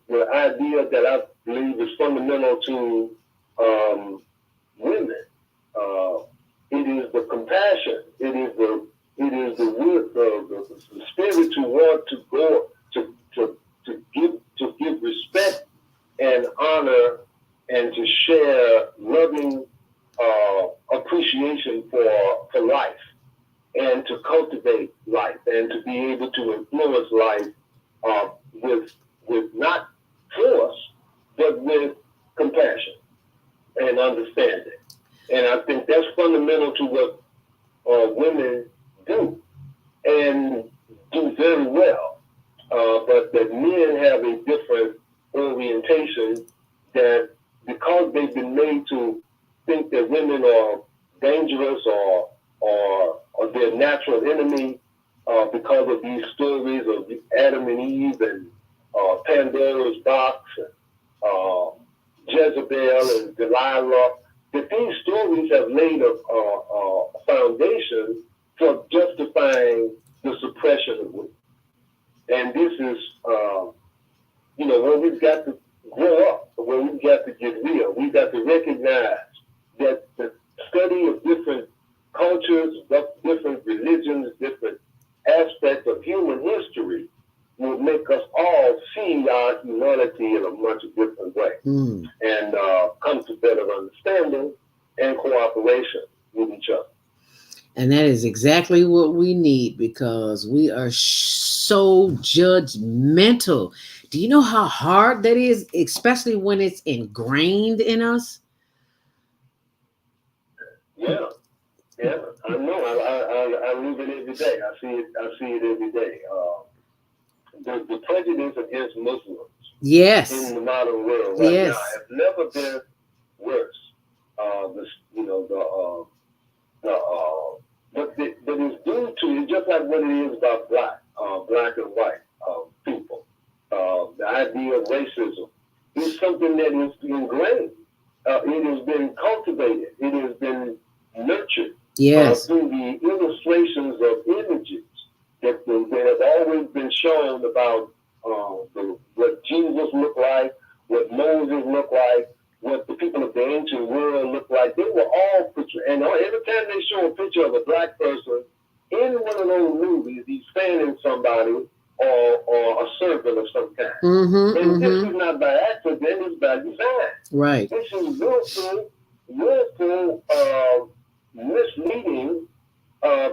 S12: the idea that I believe is fundamental to women. It is the compassion. It is the spirit to want to go to give respect and honor and to share loving appreciation for life, and to cultivate life, and to be able to influence life with not force, but with compassion and understanding. And I think that's fundamental to what women do, and do very well. But that men have a different orientation, that because they've been made to think that women are dangerous or their natural enemy, because of these stories of Adam and Eve and Pandora's box and Jezebel and Delilah, that these stories have laid a foundation for justifying the suppression of women. And this is, where we've got to grow up, where we've got to get real. We've got to recognize that the study of different cultures, different religions, different aspects of human history will make us all see our humanity in a much different way, and come to better understanding and cooperation with each other.
S2: And that is exactly what we need, because we are so judgmental. Do you know how hard that is, especially when it's ingrained in us?
S12: Yeah, I know. I live it every day. I see it every day. The prejudice against Muslims,
S2: yes,
S12: in the modern world
S2: right now
S12: have never been worse. But it's due to, just like what it is about black and white people. The idea of racism is something that is ingrained. It has been cultivated. It has been nurtured.
S2: Yes.
S12: Through the illustrations of images that have always been shown about what Jesus looked like, what Moses looked like, what the people of the ancient world looked like. They were all pictures. And every time they show a picture of a black person in one of those movies, he's fanning somebody or a servant of some kind. And this is not by accident, it's by design.
S2: Right.
S12: This is willful misleading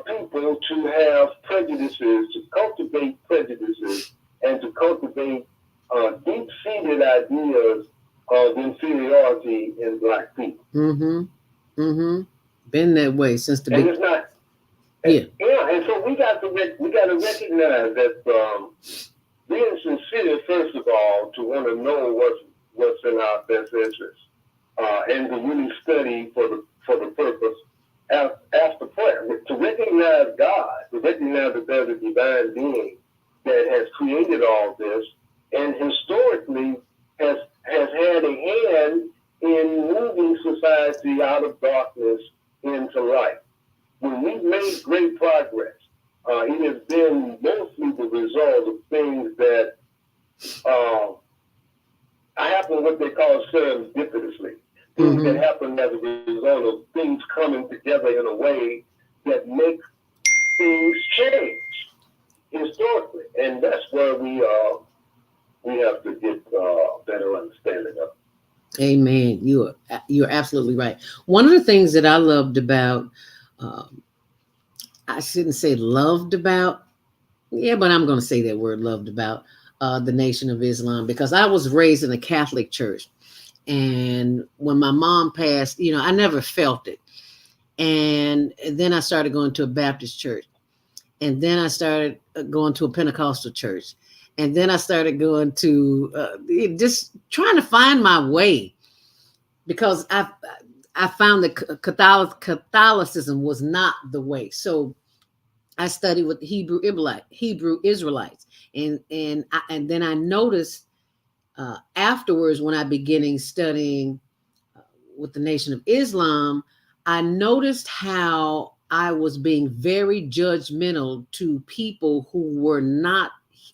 S12: people to have prejudices, to cultivate prejudices, and to cultivate deep-seated superiority in black people.
S2: Been that way since the
S12: And
S2: beginning.
S12: it's not.
S2: Yeah.
S12: And so we got to recognize that being sincere, first of all, to want to know what's in our best interest, and to really study for the purpose after prayer, to recognize God, to recognize that there's a divine being that has created all this, and historically has had a hand in moving society out of darkness into light. When we've made great progress, it has been mostly the result of things that happen what they call serendipitously. Things that happen as a result of things coming together in a way that makes things change historically. And that's where we have to get better understanding of.
S2: Amen. You're absolutely right. One of the things that I loved about, I shouldn't say loved about, yeah, but I'm going to say that word loved about the Nation of Islam, because I was raised in a Catholic church. And when my mom passed, I never felt it. And then I started going to a Baptist church. And then I started going to a Pentecostal church. And then I started going to just trying to find my way, because I found that Catholicism was not the way. So I studied with Hebrew Israelites, and then I noticed afterwards, when I began studying with the Nation of Islam, I noticed how I was being very judgmental to people who were not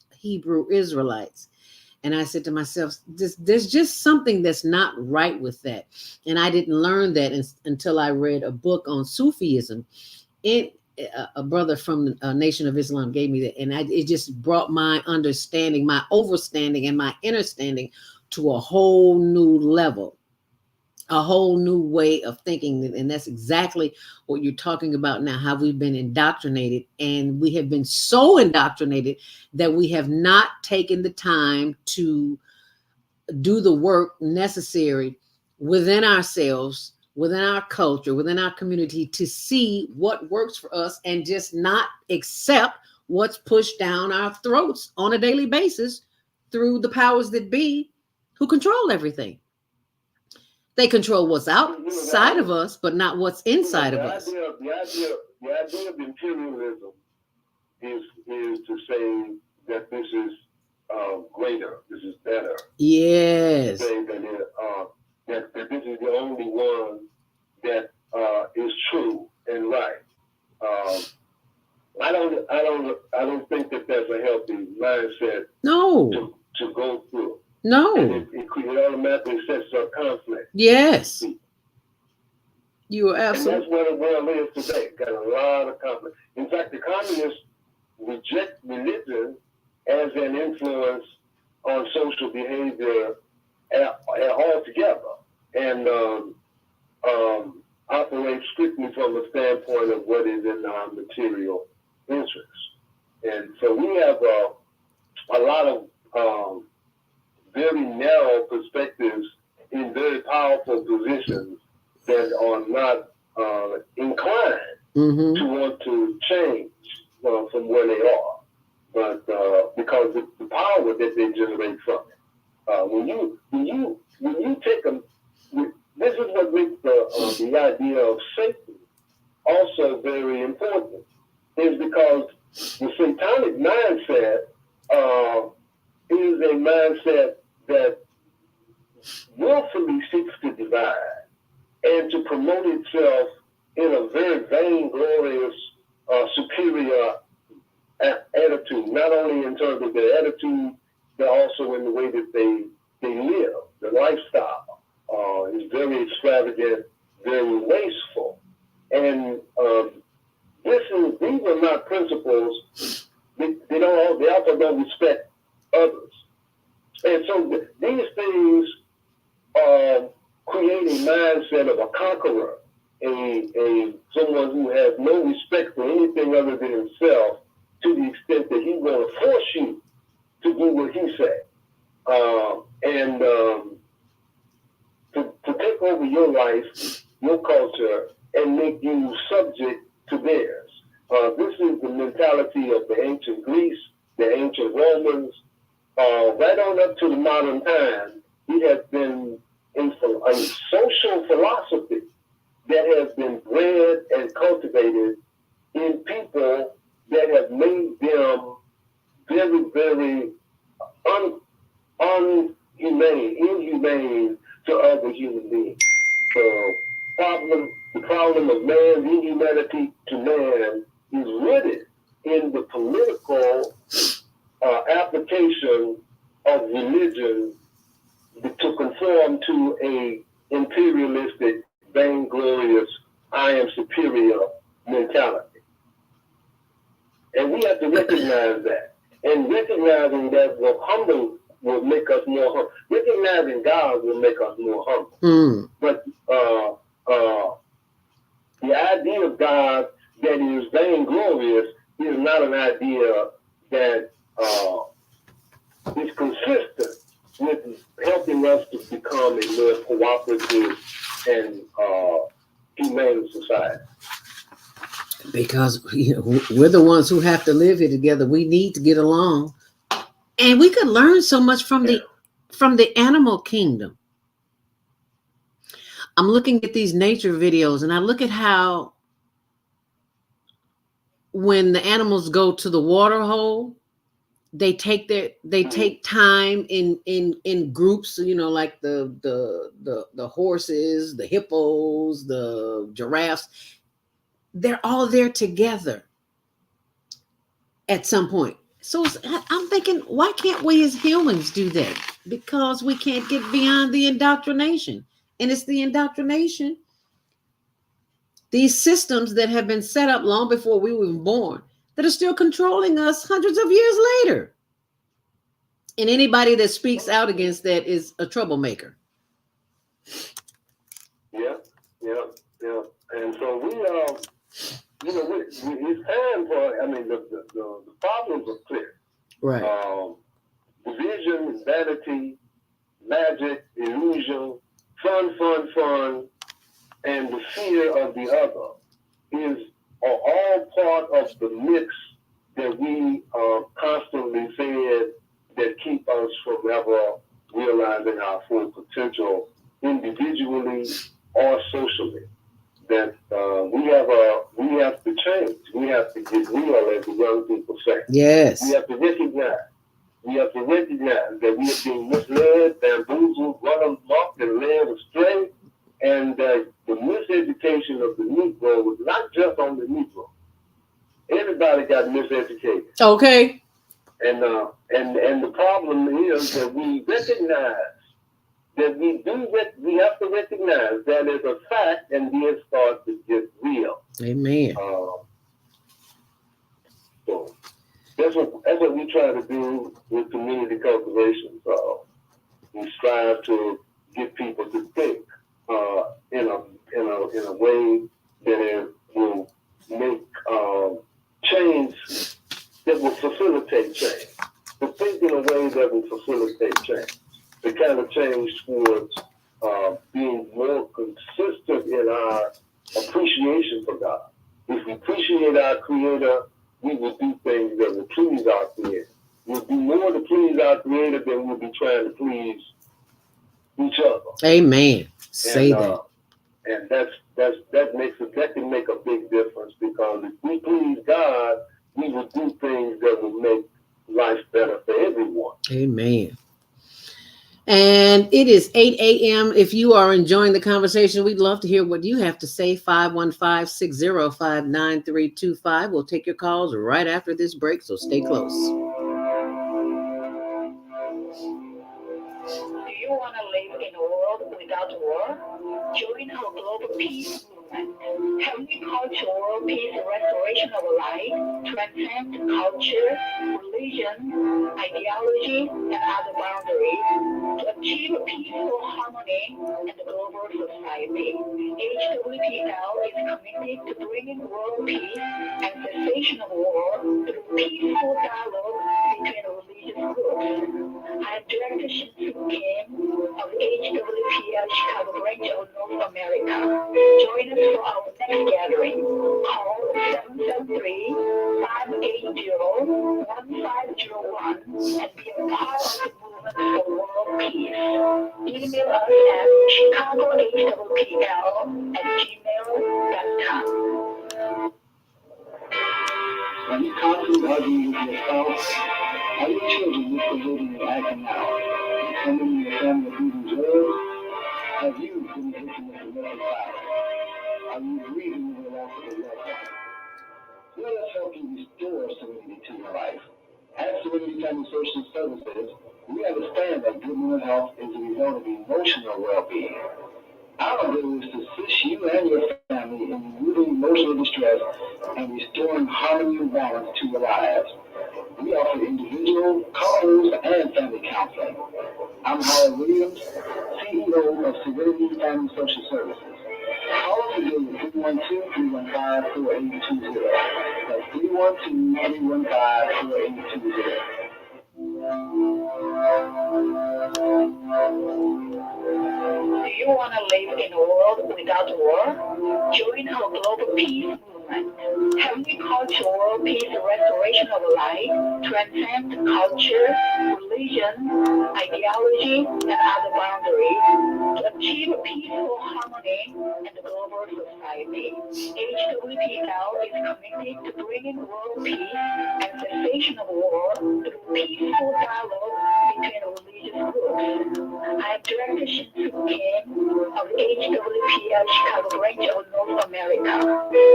S2: Hebrew Israelites. And I said to myself, there's just something that's not right with that. And I didn't learn that until I read a book on Sufism. A brother from the Nation of Islam gave me that, and it just brought my understanding, my overstanding, and my understanding to a whole new level, a whole new way of thinking. And that's exactly what you're talking about now, how we've been indoctrinated, and we have been so indoctrinated that we have not taken the time to do the work necessary within ourselves, within our culture, within our community, to see what works for us and just not accept what's pushed down our throats on a daily basis through the powers that be, who control everything. They control what's outside of us, but not what's inside of us.
S12: The idea of imperialism is to say that this is greater, this is better.
S2: Yes.
S12: To say that this is the only one that is true and right. I don't think that that's a healthy mindset.
S2: No.
S12: To go through.
S2: No.
S12: It automatically sets up conflict.
S2: Yes. You are absolutely.
S12: And that's where the world is today. Got a lot of conflict. In fact, the communists reject religion as an influence on social behavior altogether, and operate strictly from the standpoint of what is in our material interests. And so we have a lot of very narrow perspectives in very powerful positions that are not inclined to want to change from where they are, but because of the power that they generate from it. When you take them, this is what makes the idea of Satan also very important, is because the satanic mindset is a mindset that willfully seeks to divide and to promote itself in a very vainglorious, superior attitude, not only in terms of their attitude, but also in the way that they live. The lifestyle is very extravagant, very wasteful. And these are not principles. They also don't respect others. And so these things create a mindset of a conqueror, someone who has no respect for anything other than himself, to the extent that he's going to force you to do what he said. life, your culture, and make you subject to theirs. This is the mentality of the ancient Greece, the ancient Romans, right on up to the modern time. It has been a social philosophy that has been bred and cultivated in people that have made them very, very inhumane to other human beings. The problem of man's inhumanity to man is rooted in the political application of religion to conform to a imperialistic, vainglorious, I am superior mentality. And we have to recognize that. And recognizing that will make us more humble. Recognizing God will make us more humble. But the idea of God that is vainglorious is not an idea that is consistent with helping us to become a more cooperative and humane society.
S2: Because we're the ones who have to live here together. We need to get along, and we could learn so much from the animal kingdom. I'm looking at these nature videos, and I look at how when the animals go to the water hole, they take time in groups, like the horses, the hippos, the giraffes. They're all there together at some point. So I'm thinking, why can't we as humans do that? Because we can't get beyond the indoctrination. And it's the indoctrination, these systems that have been set up long before we were born, that are still controlling us hundreds of years later. And anybody that speaks out against that is a troublemaker.
S12: Yeah. And so it's time for, the problems are clear.
S2: Right.
S12: Division, vanity, magic, illusion, fun, and the fear of the other are all part of the mix that we are constantly fed that keep us from ever realizing our full potential individually or socially. That we have to change. We have to get real, as the young people say.
S2: Yes.
S12: We have to recognize that we are being misled, bamboozled, run amok, and led astray, and the miseducation of the Negro was not just on the Negro. Everybody got miseducated.
S2: Okay.
S12: And the problem is that we recognize that we have to recognize that is a fact, and then start to get real.
S2: Amen.
S12: So that's what we try to do with community cultivation. We strive to get people to think in a way that will make change, that will facilitate change. To think in a way that will facilitate change. The kind of change towards being more consistent in our appreciation for God. If we appreciate our Creator, we will do things that will please our Creator. We'll do more to please our Creator than we'll be trying to please each other.
S2: Amen. Say that.
S12: And that can make a big difference, because if we please God, we will do things that will make life better for everyone.
S2: Amen. And it is 8 a.m. If you are enjoying the conversation, we'd love to hear what you have to say. 515-605-9325. We'll take your calls right after this break, so stay close.
S10: Do you want to live in a world without war? Join our global peace movement. Heavenly culture, world peace, restoration of life, transcend culture, religion, ideology, and other boundaries to achieve peaceful harmony in the global society. HWPL is committed to bringing world peace and cessation of war through peaceful dialogue between religious groups. I am Director Henson Kim of HWPL Chicago branch of North America. Join us for our next gathering. Call 773-580-1501 and be a part of the movement for world peace. Email us at chicagohwpl@gmail.com.
S12: Are you constantly arguing with your spouse? Are your children misbehaving and acting out? Is someone in your family abusing drugs? Have you been a victim of domestic violence? Are you grieving over the loss of a loved one? Let us help you restore serenity to your life. At Serenity Family Social Services, we understand that good mental health is a result of emotional well-being. Our goal is to assist you and your family in removing emotional distress and restoring harmony and balance to your lives. We offer individual, couples, and family counseling. I'm Howard Williams, CEO of Serenity Family Social Services. Call us today at 312-315-4820. That's 312-315-4820.
S10: Do you want to live in a world without war? Join our global peace movement. Heavenly culture, world peace, restoration of life, transcend culture, religion, ideology, and other boundaries to achieve peaceful harmony in the global society. HWPL is committed to bringing world peace and cessation of war through peaceful dialogue between religious groups. I am Director Henson of HWPL Chicago branch of North America.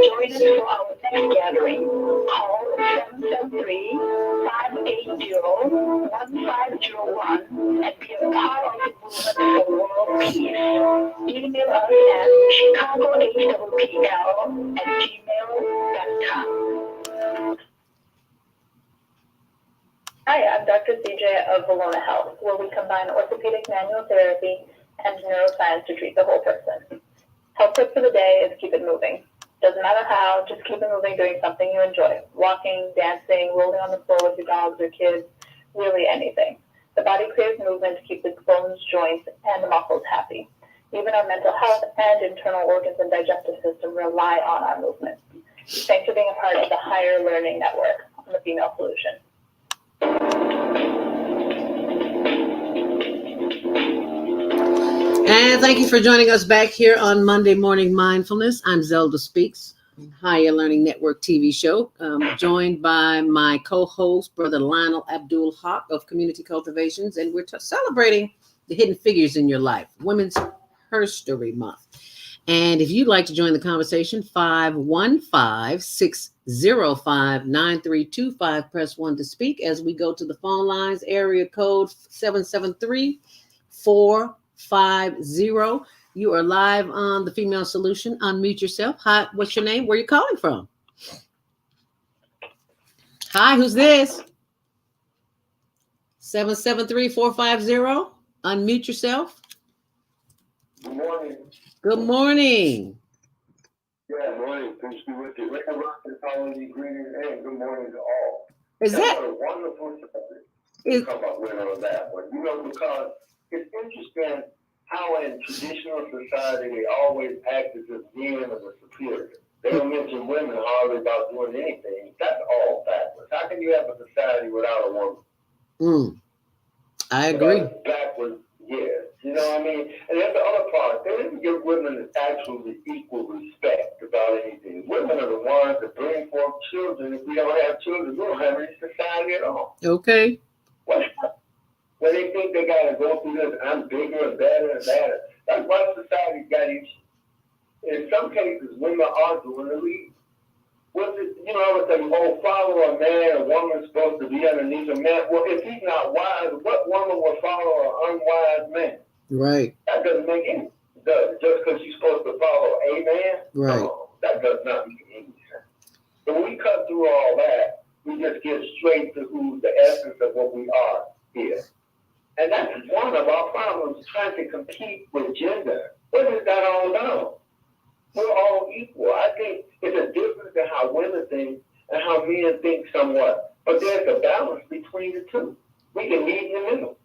S10: Join us for our next gathering. Call 773-580-1501 and be a part of the movement for world peace. Email us at chicagohwpl@gmail.com.
S13: Hi, I'm Dr. CJ of Valona Health, where we combine orthopedic manual therapy and neuroscience to treat the whole person. Health tip for the day is keep it moving. Doesn't matter how, just keep it moving doing something you enjoy. Walking, dancing, rolling on the floor with your dogs or kids, really anything. The body craves movement to keep its bones, joints, and muscles happy. Even our mental health and internal organs and digestive system rely on our movement. Thanks for being a part of the Higher Learning Network on the Female Solution.
S2: And thank you for joining us back here on Monday Morning Mindfulness. I'm Zelda Speaks, Higher Learning Network TV show, joined by my co-host, Brother Lionel Abdul Haqq of Community Cultivations, and we're celebrating the hidden figures in your life, Women's HERStory Month. And if you'd like to join the conversation, 515-605-9325, press 1 to speak as we go to the phone lines, area code 773-450. You are live on the Female Solution. Unmute yourself. Hi, what's your name? Where are you calling from? Hi, who's this? 773-450. Unmute yourself.
S12: Good morning.
S2: Good morning.
S12: Yeah, morning. Peace be with you. How are you? Greetings and good morning to all.
S2: Is
S12: That's
S2: that
S12: a wonderful subject to come up with on that one? You know, because it's interesting how in traditional society they always act as if men are the superior. They don't mention women hardly about doing anything. That's all backwards. How can you have a society without a woman?
S2: I agree.
S12: Backwards, yes. You know what I mean? And that's the other part. They didn't give women actually equal respect about anything. Women are the ones that bring forth children. If we don't have children, we don't have any society at all.
S2: Okay.
S12: When they think they got to go through this, I'm bigger and better and better. That's why society's got issues. In some cases, women are doing the lead. What's it, you know, I would say, follow a man, a woman's supposed to be underneath a man. Well, if he's not wise, what woman will follow an unwise man?
S2: Right.
S12: That doesn't make any sense. Just because you're supposed to follow a man?
S2: Right.
S12: No, that does not make any sense. So when we cut through all that, we just get straight to who the essence of what we are here. And that's one of our problems, trying to compete with gender. What is that all about? We're all equal. I think it's a difference in how women think and how men think somewhat. But there's a balance between the two. We can meet in the middle.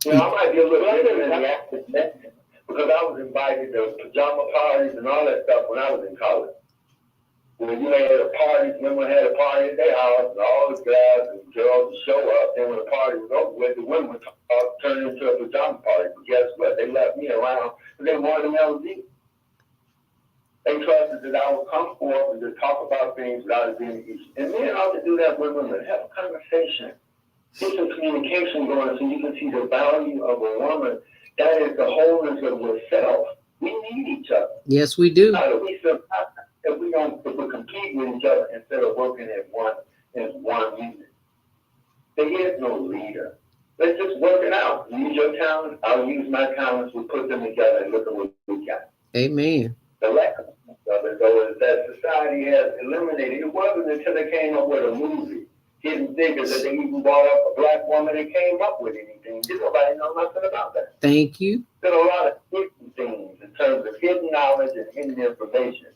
S12: You know, I might be a little different in the aspect because I was invited to pajama parties and all that stuff when I was in college. When you had a party, women had a party at their house, and all the guys and girls would show up. Then when the party was over with, the women would turn into a pajama party. But guess what? They left me around because they wanted to know me. They trusted that I would come forth and just talk about things without it being easy. And then I would do that with women, have a conversation, get some communication going so you can see the value of a woman. That is the wholeness of yourself. We need each other.
S2: Yes, we do.
S12: How do we survive if we compete with each other instead of working as one unit? There is no leader. Let's just work it out. Use your talents. I'll use my talents. We put them together and look at what we got.
S2: Amen.
S12: The lack of it, though, is that society has eliminated. It wasn't until they came up with a movie, Hidden Figures, that they even brought up a black woman that came up with anything. Did nobody know nothing about that?
S2: Thank you.
S12: There's a lot of hidden things in terms of hidden knowledge and hidden information.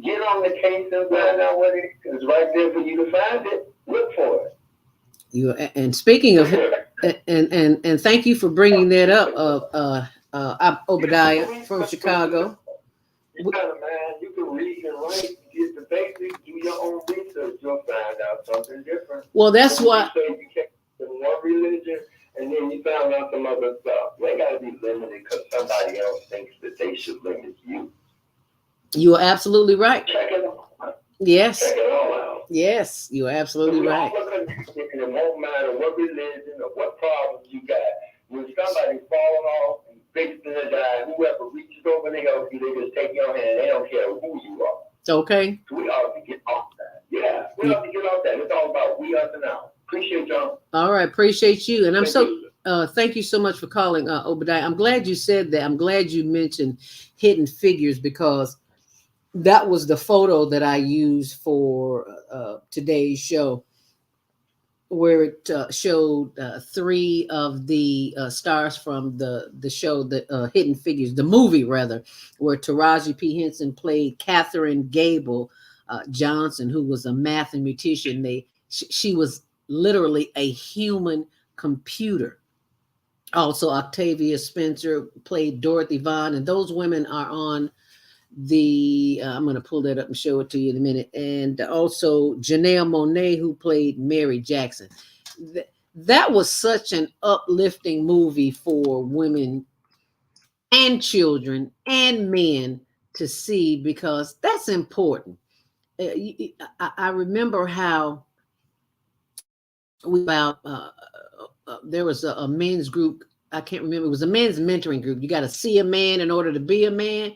S12: Get on the case and find out what it is. It's right there for you to find it. Look for it.
S2: And speaking of, and thank you for bringing that up, Obadiah from Chicago.
S12: You man, you can read and write, get the basics, do your own research, you'll find out something different.
S2: Well, that's why.
S12: You say you can't in one religion, and then you found out some other stuff. They got to be limited because somebody else thinks that they should limit you.
S2: You are absolutely right.
S12: Check it out.
S2: Yes.
S12: Check it all out.
S2: Yes, you're absolutely right.
S12: It won't matter what religion or what problems you got. When somebody's falling off and fixing to die, whoever reaches over to help you, they just take your hand. They don't care who you are.
S2: Okay.
S12: So we ought to get off that. Yeah, we ought to get off that. It's all about we, us, and now. Appreciate y'all.
S2: All right, appreciate you. And I'm thank you so much for calling, Obadiah. I'm glad you said that. I'm glad you mentioned Hidden Figures because that was the photo that I used for today's show, where it showed three of the stars from the show, the Hidden Figures, the movie rather, where Taraji P. Henson played Catherine Gable Johnson, who was a mathematician. She was literally a human computer. Also, Octavia Spencer played Dorothy Vaughan, and those women are on the I'm going to pull that up and show it to you in a minute. And also Janelle Monáe, who played Mary Jackson. That was such an uplifting movie for women and children and men to see, because that's important. I remember how there was a men's group. I can't remember. It was a men's mentoring group. You got to see a man in order to be a man.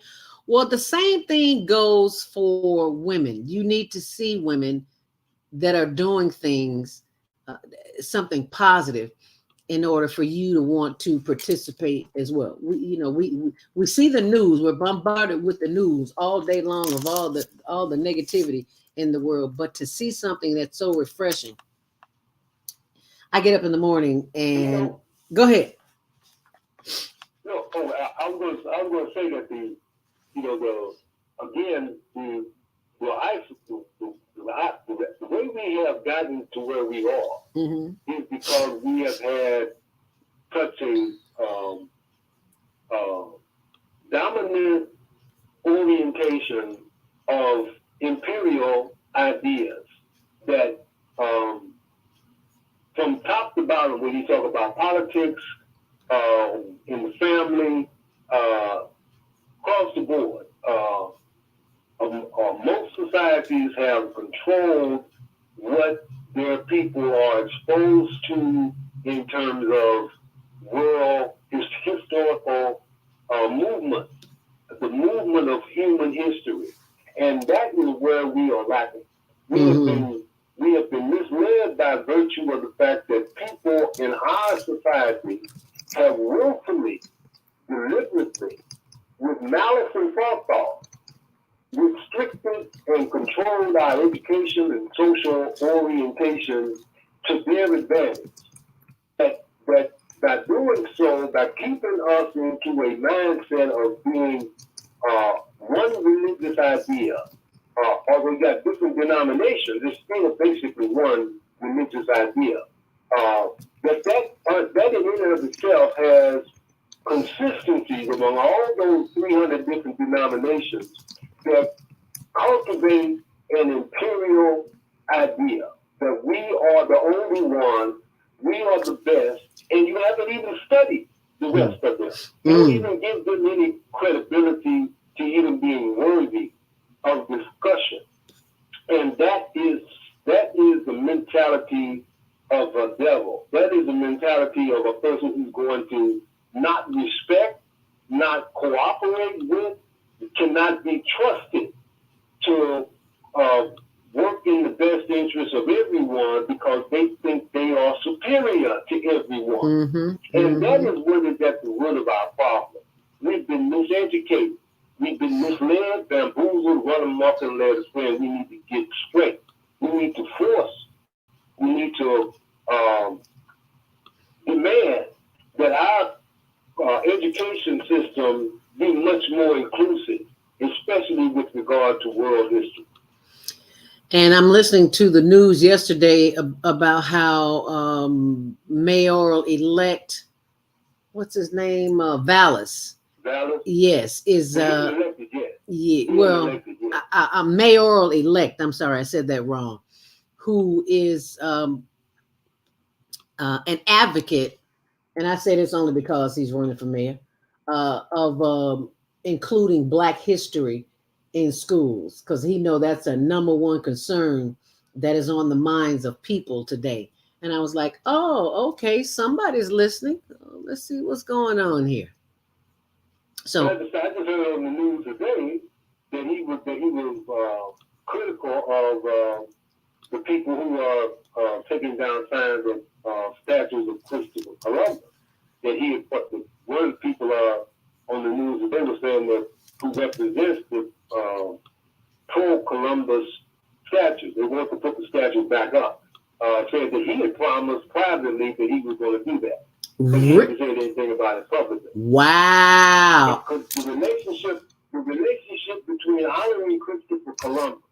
S2: Well, the same thing goes for women. You need to see women that are doing things, something positive, in order for you to want to participate as well. We see the news. We're bombarded with the news all day long of all the negativity in the world. But to see something that's so refreshing, I get up in the morning and go ahead.
S12: No, I was going to say that the way we have gotten to where we are is because we have had such a dominant orientation of imperial ideas that from top to bottom, when you talk about politics, in the family, across the board, most societies have controlled what their people are exposed to in terms of world historical movement, the movement of human history. And that is where we are lacking. We have been misled by virtue of the fact that people in our society have willfully, deliberately, with malice and forethought, restricted and controlled our education and social orientation to their advantage. That by doing so, by keeping us into a mindset of being one religious idea, or we got different denominations, it's still basically one religious idea. that in and of itself has consistencies among all those 300 different denominations that cultivate an imperial idea that we are the only one, we are the best, and you haven't even studied the rest of them. You don't even give them any credibility to even being worthy of discussion. And that is the mentality of a devil. That is the mentality of a person who's going to not respect, not cooperate with, cannot be trusted to work in the best interest of everyone because they think they are superior to everyone. And that is what is at the root of our problem. We've been miseducated. We've been misled, bamboozled, run amok, and led astray, and we need to get straight. We need to force. We need to demand that our education system be much more inclusive, especially with regard to world history.
S2: And I'm listening to the news yesterday about how mayoral-elect, what's his name, Vallis.
S12: Vallis?
S2: Yes, is
S12: elected yet.
S2: Yeah, well, a mayoral-elect. I'm sorry, I said that wrong. Who is an advocate, and I say this only because he's running for mayor, of including Black history in schools, because he know that's a number one concern that is on the minds of people today. And I was like, oh, okay, somebody's listening. Let's see what's going on here. So
S12: I just heard on the news today that he was critical of the people who are taking down signs of statues of Christopher Columbus. That he had put one of the people on the news today was saying that who represents the pro-Columbus statues. They want to put the statue back up. Said that he had promised privately that he was going to do that. But he didn't say anything about it publicly.
S2: Wow.
S12: Because the relationship between honoring Christopher Columbus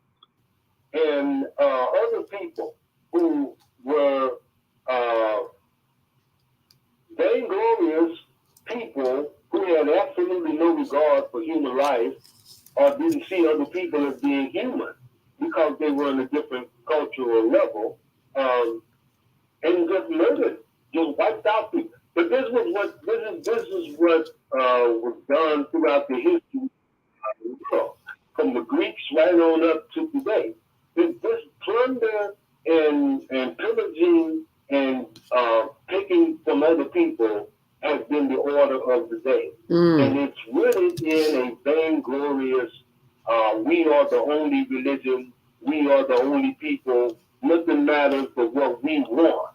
S12: and other people who were vainglorious people who had absolutely no regard for human life or didn't see other people as being human because they were on a different cultural level, and just murdered, just wiped out people. But this is what was done throughout the history of the world, from the Greeks right on up to today. This plunder and pillaging and taking from other people has been the order of the day. And it's rooted in a vainglorious, we are the only religion, we are the only people, nothing matters but what we want.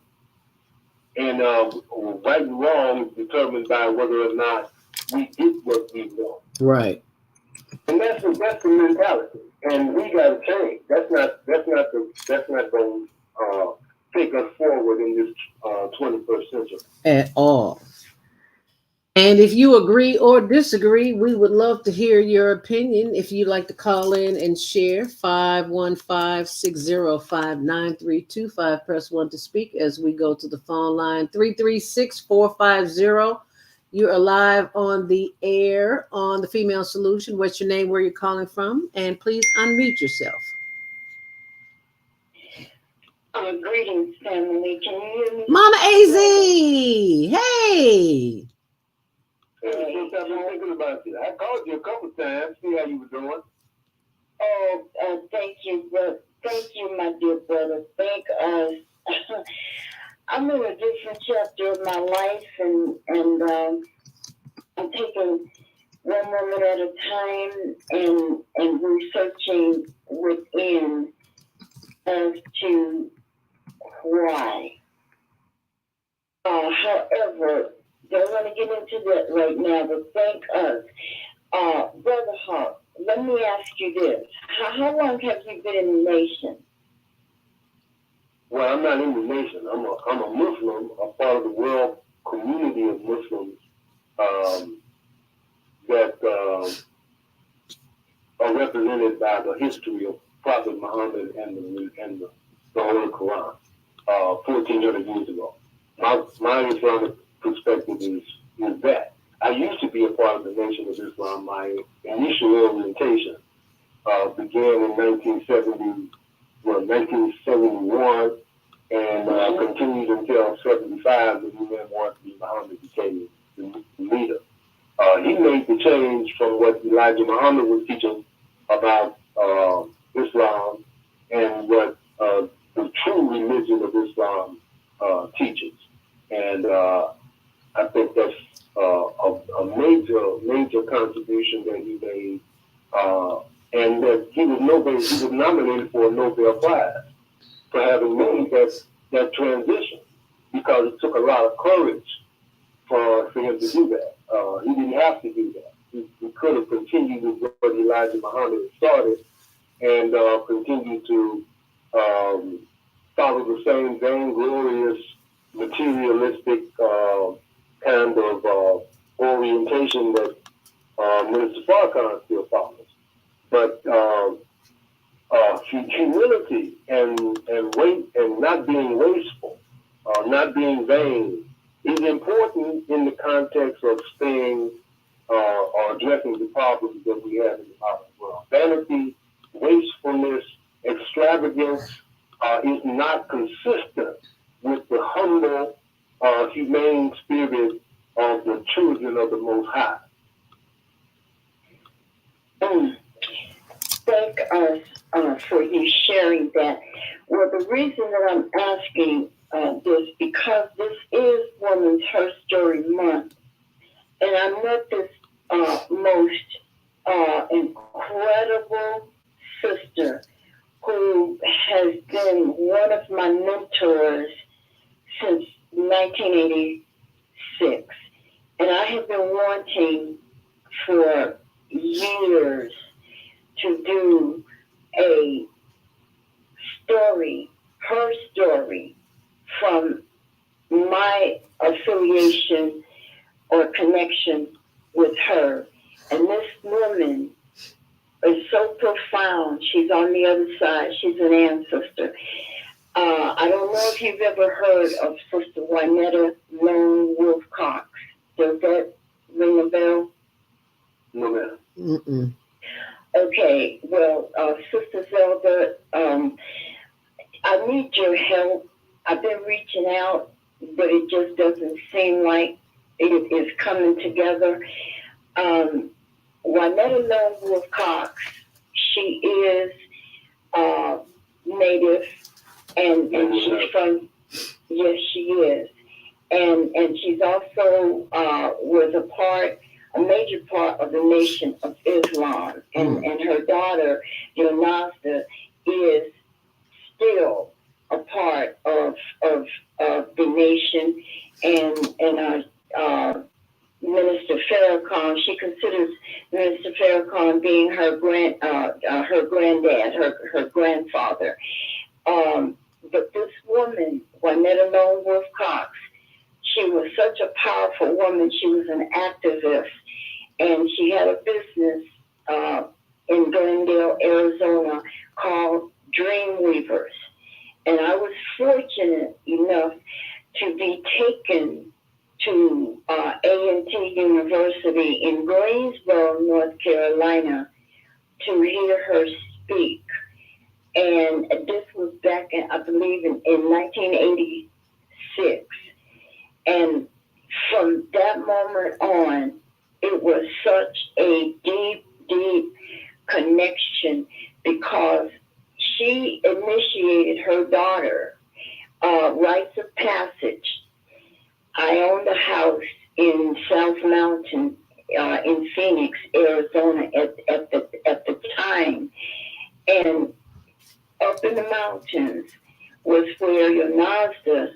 S12: And right and wrong is determined by whether or not we get what we want.
S2: Right.
S12: And that's the mentality. And we got to change. That's not going to take us forward in this 21st century
S2: at all. And if you agree or disagree, we would love to hear your opinion. If you'd like to call in and share, 515-605-9325. Press 1 to speak as we go to the phone line, 336-450. You're live on the air on the Female Solution. What's your name, where you're calling from? And please unmute yourself.
S10: Greetings, family. Can you hear me?
S2: Mama AZ! Hey!
S12: I've been thinking about you. I called you a couple times, see how you were doing.
S10: Oh, thank you, brother. Thank you, my dear brother. Thank us. I'm in a different chapter of my life, and I'm taking one moment at a time and researching within as to why. However, don't want to get into that right now, but thank us. Brother Haqq, let me ask you this. How long have you been in the nation?
S12: Well, I'm not in the nation. I'm a Muslim, a part of the world community of Muslims that are represented by the history of Prophet Muhammad and the Holy Quran 1,400 years ago. my Islamic perspective is that. I used to be a part of the Nation of Islam. My initial orientation began in 1971 and continued until 75 when Imam Muhammad became the leader. He made the change from what Elijah Muhammad was teaching about Islam and what the true religion of Islam teaches. And I think that's a major contribution that he made, and that he was nominated for a Nobel Prize for having made that transition, because it took a lot of courage for him to do that. He didn't have to do that. He could have continued with what Elijah Muhammad had started and continued to follow the same vainglorious, materialistic kind of orientation that Minister Farrakhan still follows. But humility and not being wasteful, not being vain, is important in the context of staying or addressing the problems that we have in the modern world. Vanity, wastefulness, extravagance is not consistent with the humble, humane spirit of the children of the Most High.
S14: Thank us for you sharing that. Well, the reason that I'm asking this, because this is Women's HERStory Month, and I met this most incredible sister who has been one of my mentors since 1986. And I have been wanting for years to do a story, her story, from my affiliation or connection with her. And this woman is so profound. She's on the other side. She's an ancestor. I don't know if you've ever heard of Sister Juanetta Lone Wolf Cox. Does that ring a bell?
S12: No, ma'am.
S2: Mm-mm.
S14: Okay, well, Sister Zelda, I need your help. I've been reaching out, but it just doesn't seem like it is coming together. Juanetta Lone Wolf Cox, she is native, and she's from, yes, she is. And she's also was a major part of the Nation of Islam. And her daughter, Yonasta, is still a part of the nation. And Minister Farrakhan, she considers Minister Farrakhan being her granddad, her grandfather. But this woman, Juanetta Lone Wolf Cox, she was such a powerful woman. She was an activist, and she had a business in Glendale, Arizona, called Dreamweavers. And I was fortunate enough to be taken to A&T University in Greensboro, North Carolina, to hear her speak. And this was back in, I believe, in 1986. And from that moment on, it was such a deep, deep connection, because she initiated her daughter rites of passage. I owned a house in South Mountain in Phoenix, Arizona at the time. And up in the mountains was where Yonasta,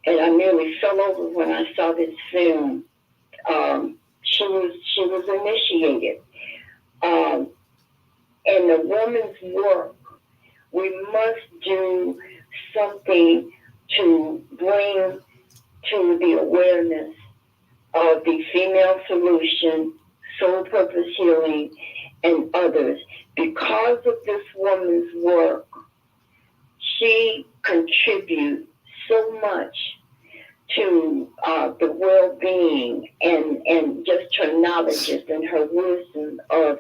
S14: and I nearly fell over when I saw this film. She was initiated. And the woman's work, we must do something to bring to the awareness of the female solution, soul purpose healing, and others. Because of this woman's work, she contributes so much to the well-being and just her knowledge and her wisdom of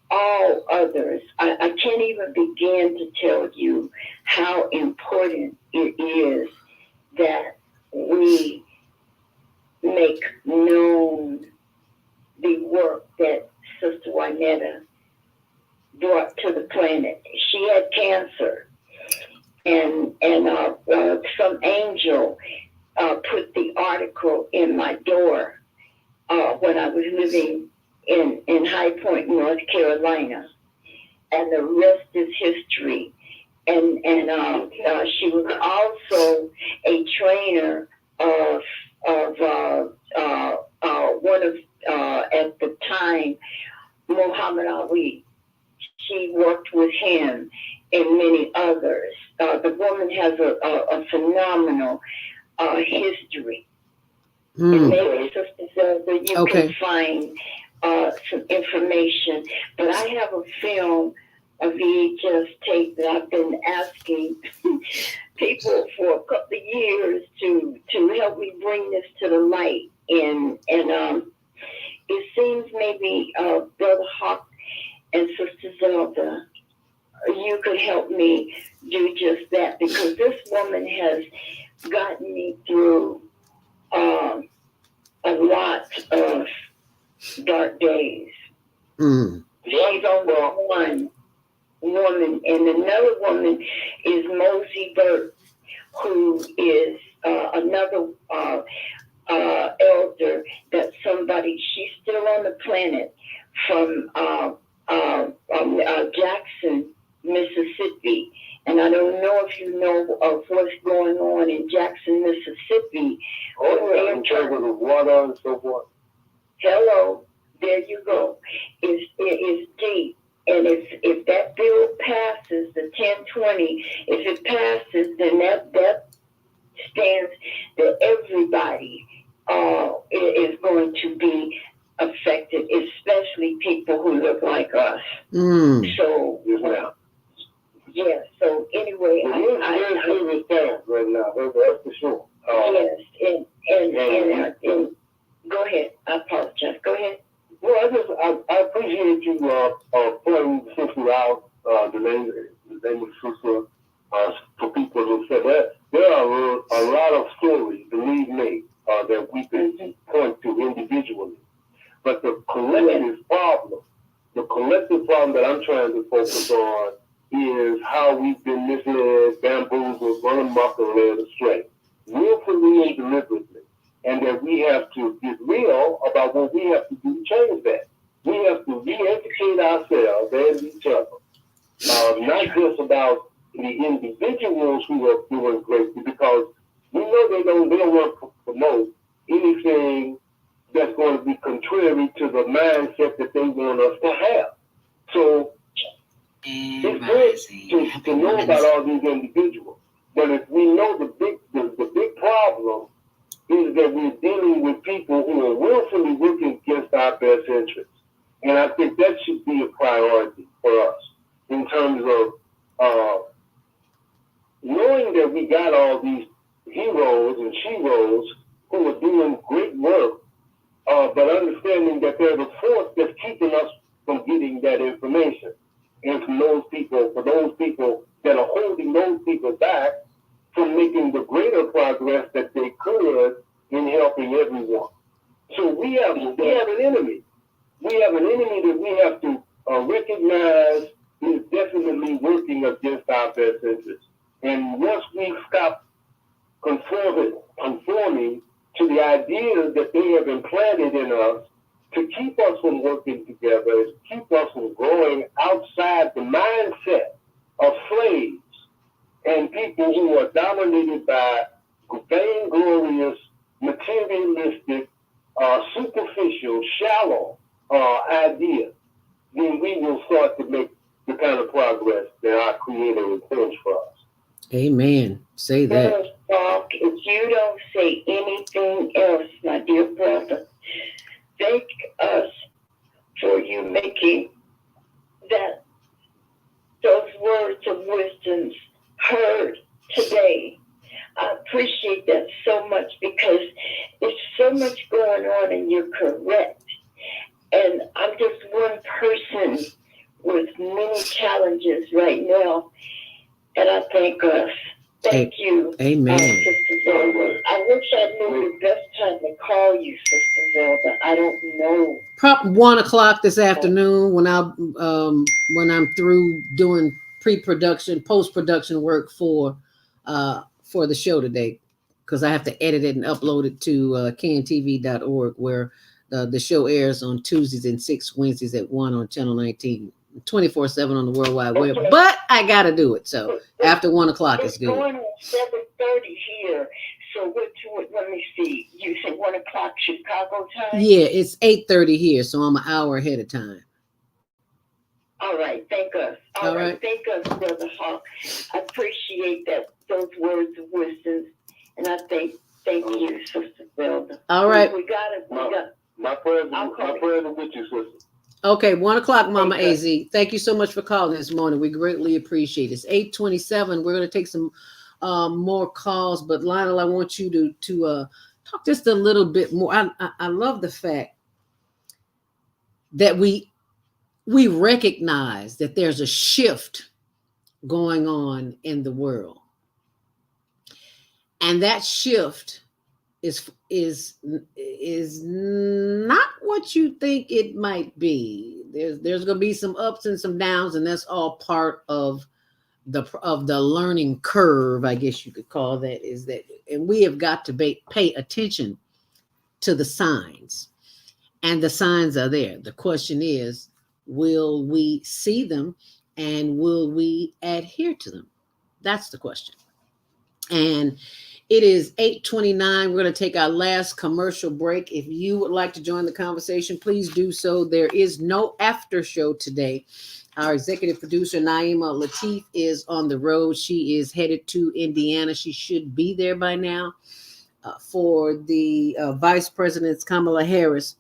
S14: all others. I can't even begin to tell you how important it is that we make known the work that Sister Juanetta brought to the planet. She had cancer, and some angel put the article in my door when I was living in High Point, North Carolina, and the rest is history. And she was also a trainer of one of at the time Muhammad Ali. She worked with him and many others. The woman has a phenomenal history. And maybe Sister Zelda, you can find some information. But I have a film, a VHS tape that I've been asking people for a couple of years to help me bring this to the light. And it seems maybe Brother Haqq and Sister Zelda, you could help me do just that, because this woman has gotten me through a lot of dark days. She's only one woman, and another woman is Mosey Burt, who is another elder that she's still on the planet from Jackson, Mississippi. And I don't know if you know of what's going on in Jackson, Mississippi.
S12: In terms of the water and so forth.
S14: Hello, there you go. It's deep. And if that bill passes, the 1020, if it passes, then that stands that everybody is going to be affected, especially people who look like us. So, yeah. So anyway,
S12: I serious times right now. That's for sure.
S14: Yes, and go ahead. I apologize. Go ahead.
S12: Well, I appreciate you pointing Sister out, the name of Sister, for people who said that. There are a lot of stories, believe me, that we can point to individually. But the collective problem that I'm trying to focus on is how we've been misled, bamboozled, run amok, and led astray, willfully and deliberately. And that we have to get real about what we have to do to change that. We have to re-educate ourselves and each other. Not just about the individuals who are doing great, because we know they don't want to promote anything that's going to be contrary to the mindset that they want us to have. So it's good to know about all these individuals. But if we know the big problem is that we're dealing with people who are willfully working against our best interests. And I think that should be a priority for us in terms of knowing that we got all these heroes and sheroes who are doing great work, but understanding that there's a force that's keeping us from getting that information. And for those people that are holding those people back from making the greater progress that they could in helping everyone. So we have an enemy. We have an enemy that we have to recognize is definitely working against our best interests. And once we stop conforming to the ideas that they have implanted in us to keep us from working together, to keep us from growing outside the mindset of slaves and people who are dominated by vainglorious, materialistic, superficial, shallow ideas, then we will start to make the kind of progress that our Creator intends for us.
S2: Amen. Say that.
S14: If you don't say anything else, my dear brother, thank us for you making those words of wisdom heard today. I appreciate that so much because there's so much going on, and you're correct. And I'm just one person with many challenges right now, and I thank us. Thank you,
S2: Amen.
S14: Sister Zelda. I wish I knew the best time to call you, Sister Zelda. I don't know.
S2: Probably 1 o'clock this afternoon when I'm through doing pre-production, post-production work for the show today, because I have to edit it and upload it to cantv.org, where the show airs on Tuesdays and 6 Wednesdays at 1 on Channel 19, 24/7 on the World Wide Web. But I got to do it. So after 1 o'clock is good.
S14: It's going on 7:30 here. So let me see. You said 1 o'clock Chicago time?
S2: Yeah, it's 8:30 here, so I'm an hour ahead of time.
S14: All right, thank us. All right, thank us, Brother Hawk. I appreciate those words of wisdom, and I thank you, Sister Zelda.
S2: All right.
S14: We got it.
S12: My prayers are with you, sister.
S2: Okay, 1 o'clock, Mama AZ. Thank you so much for calling this morning. We greatly appreciate it. It's 8:27. We're going to take some more calls, but Lionel, I want you to talk just a little bit more. I love the fact that we recognize that there's a shift going on in the world, and that shift is not what you think it might be. There's going to be some ups and some downs, and that's all part of the learning curve, I guess you could call that. Is that, and we have got to pay attention to the signs, and the signs are there. The question is, will we see them, and will we adhere to them? That's the question. And it is 8:29. We're going to take our last commercial break. If you would like to join the conversation, please do so. There is no after show today. Our executive producer, Naima Latif, is on the road. She is headed to Indiana. She should be there by now for the Vice President Kamala Harris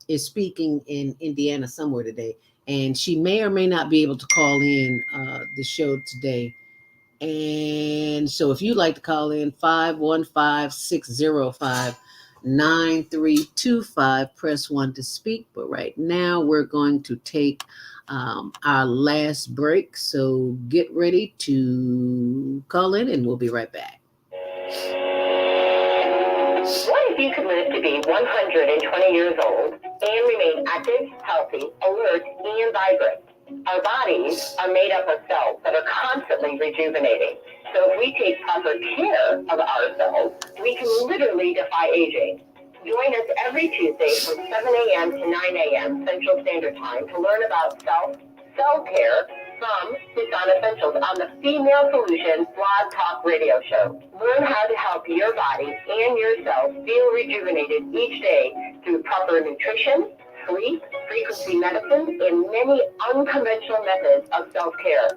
S2: is speaking in Indiana somewhere today. And she may or may not be able to call in the show today. And so if you'd like to call in, 515-605-9325, press 1 to speak. But right now we're going to take our last break. So get ready to call in, and we'll be right back.
S15: What if you could live to be 120 years old and remain active, healthy, alert, and vibrant? Our bodies are made up of cells that are constantly rejuvenating. So if we take proper care of ourselves, we can literally defy aging. Join us every Tuesday from 7 a.m. to 9 a.m. Central Standard Time to learn about self-care from Tucson Essentials on the Female Solution Blog Talk Radio Show. Learn how to help your body and yourself feel rejuvenated each day through proper nutrition, sleep, frequency medicine, and many unconventional methods of self-care.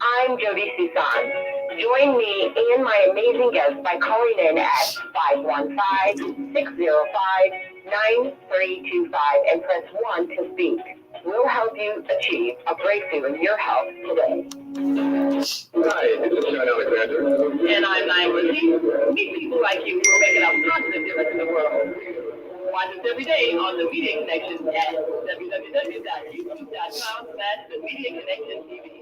S15: I'm Jody Susan. Join me and my amazing guests by calling in at 515-605-9325 and press 1 to speak. We'll help you achieve a breakthrough in your health today.
S12: Hi, this is John Alexander.
S15: And I'm Naima Latif. Meet people like you who are making a positive difference in the world. Watch us every day on The Media Connection at www.youtube.com/The Media Connection TV.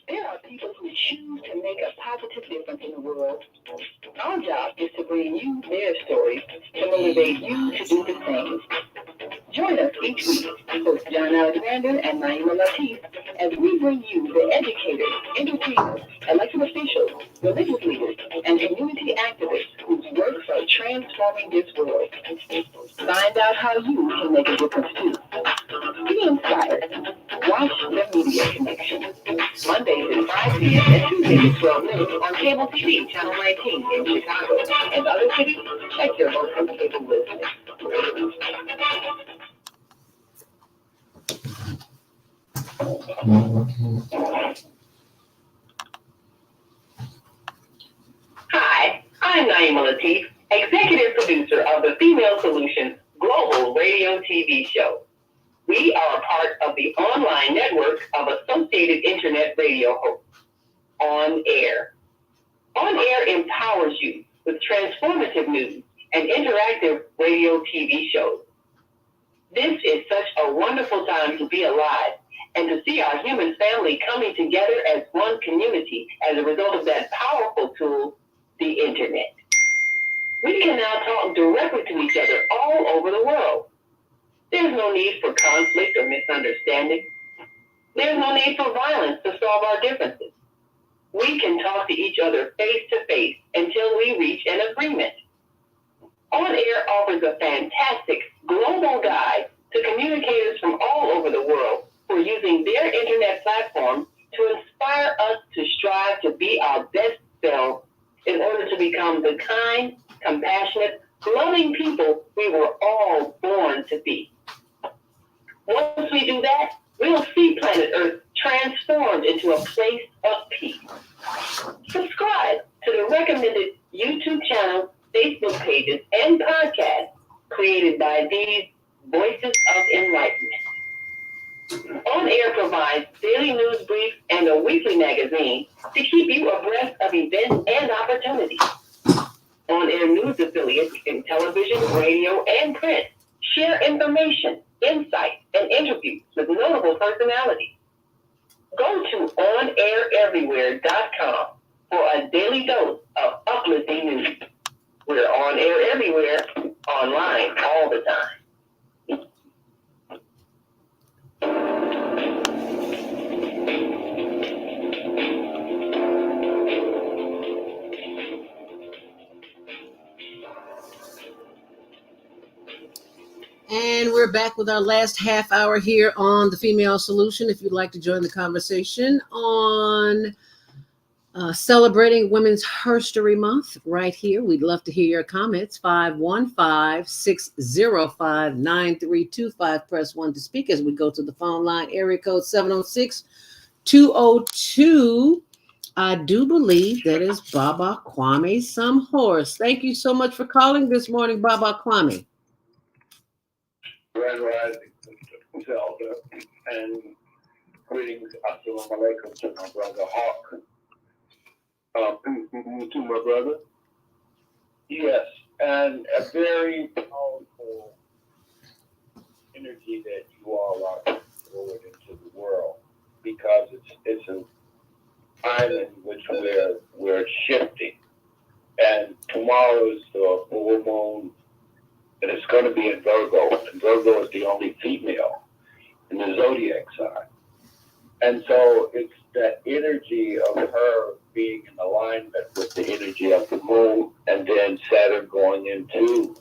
S15: There are people who choose to make a positive difference in the world. Our job is to bring you their stories to motivate you to do the same. Join us each week, host John Alexander and Naima Latif, as we bring you the educators, entertainers, elected officials, religious leaders, and community activists whose works are transforming this world. Find out how you can make a difference too. Be inspired. Watch The Media Connection. Mondays at 5 p.m. and Tuesdays at 12 noon on cable TV, Channel 19 in Chicago. And other cities, check your local cable listening. Hi, I'm Naima Latif, executive producer of the Female Solutions Global Radio TV show. We are a part of the online network of Associated Internet Radio hosts. On Air. empowers you with transformative news and interactive radio TV shows. This is such a wonderful time to be alive and to see our human family coming together as one community as a result of that powerful tool, the internet. We can now talk directly to each other all over the world. There's no need for conflict or misunderstanding. There's no need for violence to solve our differences. We can talk to each other face to face until we reach an agreement. On Air offers a fantastic global guide to communicators from all over the world who are using their internet platform to inspire us to strive to be our best selves in order to become the kind, compassionate, loving people we were all born to be. Once we do that, we'll see planet Earth transformed into a place of peace. Subscribe to the recommended YouTube channels, Facebook pages, and podcasts created by these Voices of Enlightenment. On Air provides daily news briefs and a weekly magazine to keep you abreast of events and opportunities. On Air news affiliates in television, radio, and print share information, insight, and interviews with notable personalities. Go to onaireverywhere.com for a daily dose of uplifting news. We're on air everywhere, online all the time.
S2: And we're back with our last half hour here on The Female Solution. If you'd like to join the conversation on celebrating Women's HERStory Month right here, we'd love to hear your comments. 515-605-9325. Press 1 to speak as we go to the phone line. Area code 706-202. I do believe that is Baba Kwame Horse. Thank you so much for calling this morning, Baba Kwame.
S12: Grand Rising, Zelda, and greetings, assalamu alaikum to my brother Hawk. To my brother. Yes, and a very powerful energy that you all are putting forward into the world, because it's an island which we're shifting, and tomorrow is the full moon. And it's going to be in Virgo, and Virgo is the only female in the zodiac sign. And so it's that energy of her being in alignment with the energy of the moon, and then Saturn going into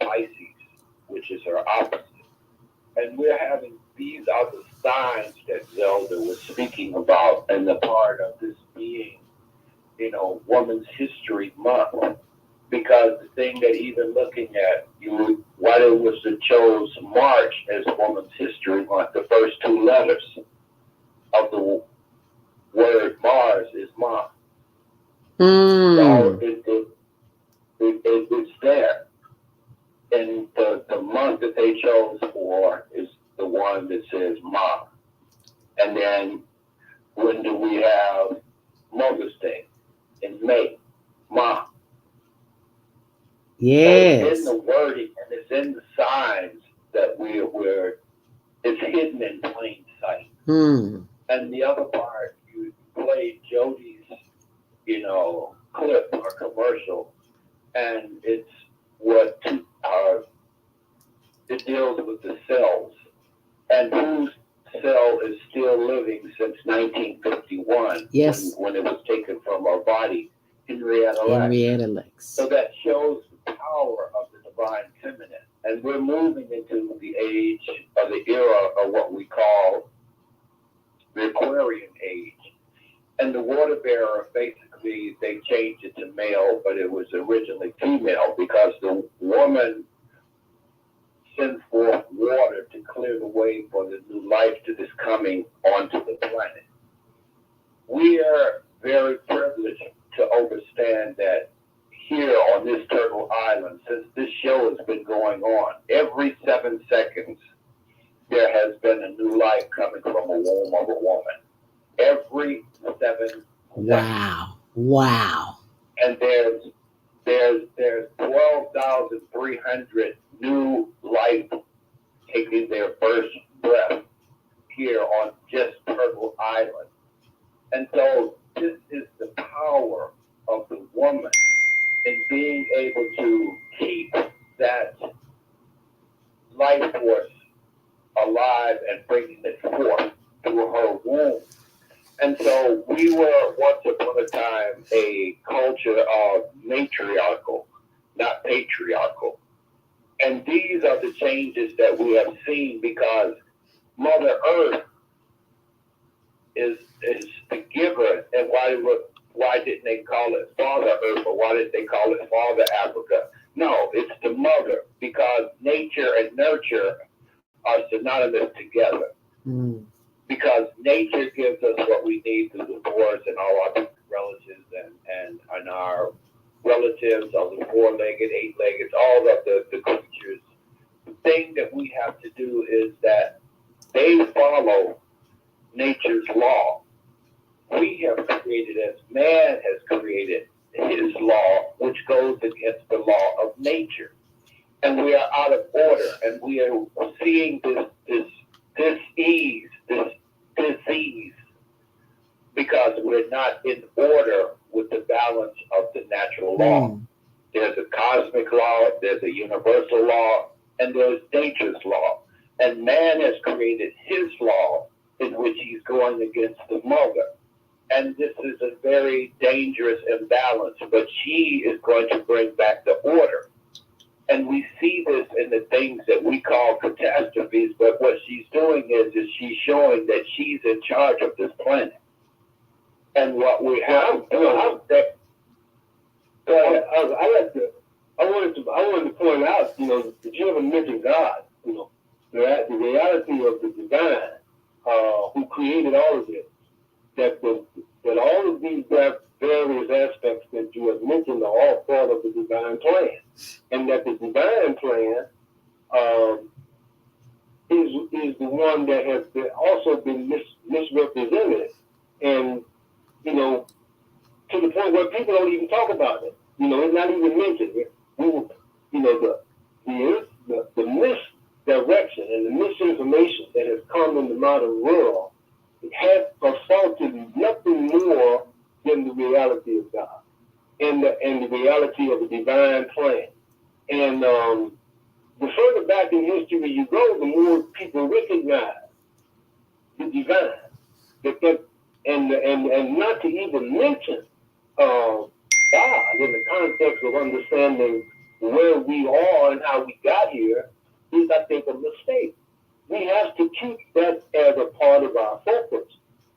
S12: Pisces, which is her opposite. And we're having these other signs that Zelda was speaking about, and the part of this being, Women's History Month. Because the thing that even looking at why it was chose March as Women's History Month, the first two letters of the word Mars is Ma. So it's there. And the month that they chose for is the one that says Ma. And then when do we have Mother's Day? In May, Ma.
S2: Yes.
S12: So it's in the wording and it's in the signs that it's hidden in plain sight. And the other part, you played Jody's, clip or commercial, and it's it deals with the cells and whose cell is still living since 1951.
S2: Yes.
S12: When it was taken from our body, Henrietta Lacks. So that shows power of the divine feminine, and we're moving into the age of the era of what we call the Aquarian age. And the water bearer, basically, they changed it to male, but it was originally female because the woman sends forth water to clear the way for the new life that is coming onto the planet. We are very privileged to understand that here on this Turtle Island, since this show has been going on, every 7 seconds, there has been a new life coming from a womb of a woman. Every 7 seconds.
S2: Wow. Wow.
S12: And there's 12,300 new life taking their first breath here on just Turtle Island. And so this is the power of the woman in being able to keep that life force alive and bringing it forth through her womb. And so we were once upon a time a culture of matriarchal, not patriarchal. And these are the changes that we have seen because Mother Earth is the giver. And why didn't they call it Father Earth, or why did they call it Father Africa? No, it's the mother, because nature and nurture are synonymous together.
S2: Mm.
S12: Because nature gives us what we need through the forest and all our relatives and our relatives of the four-legged, eight-legged, all of the creatures. The thing that we have to do is that they follow nature's law. We have created, as man has created, his law, which goes against the law of nature. And we are out of order, and we are seeing this disease, because we're not in order with the balance of the natural law. There's a cosmic law, there's a universal law, and there's nature's law. And man has created his law in which he's going against the mother. And this is a very dangerous imbalance, but she is going to bring back the order. And we see this in the things that we call catastrophes, but what she's doing is she's showing that she's in charge of this planet. And what we have done,
S16: I wanted to point out, that you haven't mentioned God, the reality of the divine, who created all of this, that all of these various aspects that you have mentioned are all part of the divine plan, and that the divine plan is the one that has also been misrepresented, and to the point where people don't even talk about it. It's not even mentioned. The misdirection and the misinformation that has come in the modern world has assaulted nothing more than the reality of God and the reality of the divine plan. And the further back in history you go, the more people recognize the divine. And not to even mention God in the context of understanding where we are and how we got here is, I think, a mistake. We have to keep that as a part of our focus,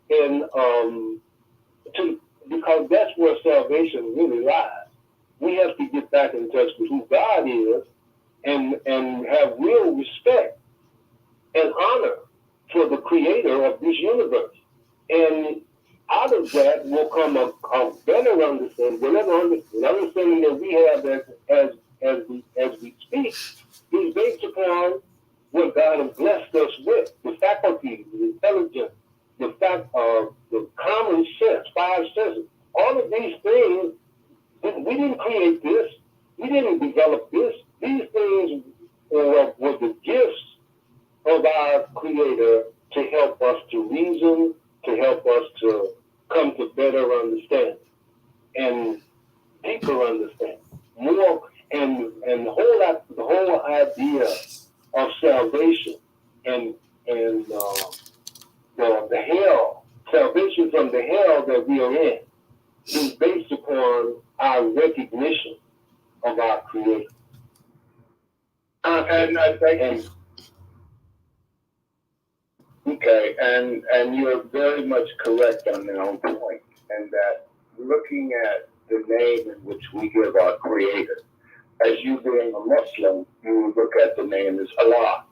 S16: and because that's where salvation really lies. We have to get back in touch with who God is, and have real respect and honor for the creator of this universe. And out of that will come a better understanding, whatever understanding that we have as we speak is based upon what God has blessed us with, the faculties, the intelligence, the common sense, 5 senses. All of these things, we didn't create this. We didn't develop this. These things were the gifts of our Creator to help us to reason, to help us to come to better understanding and deeper understanding. More, and the whole idea of salvation and the hell, salvation from the hell that we are in, is based upon our recognition of our Creator.
S12: And I think, okay, and you're very much correct on that own point, and that looking at the name in which we give our Creator, as you being a Muslim, you look at the name as Allah.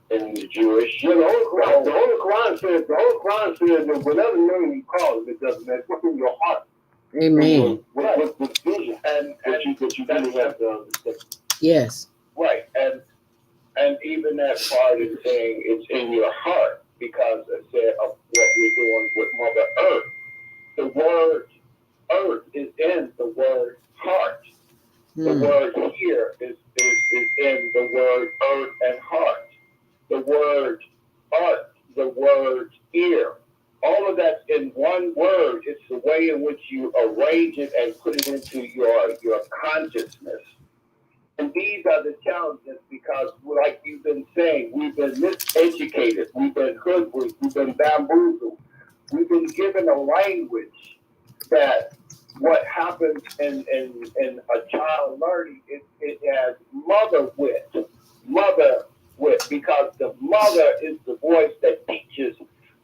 S12: In the Jewish,
S16: the Holy Quran says that whatever name you call it, it doesn't matter. What's in your heart.
S2: Amen.
S16: What's the vision that you really have to understand.
S2: Yes.
S12: Right, and even that part is saying it's in your heart, because I said of what we're doing with Mother Earth. The word
S16: earth is in the word heart. The word here is in the word earth and heart. The word art, the word ear. All of that's in one word. It's the way in which you arrange it and put it into your consciousness. And these are the challenges because, like you've been saying, we've been miseducated, we've been hoodwinked, we've been bamboozled. We've been given a language that what happens in a child learning, it has mother wit, because the mother is the voice that teaches.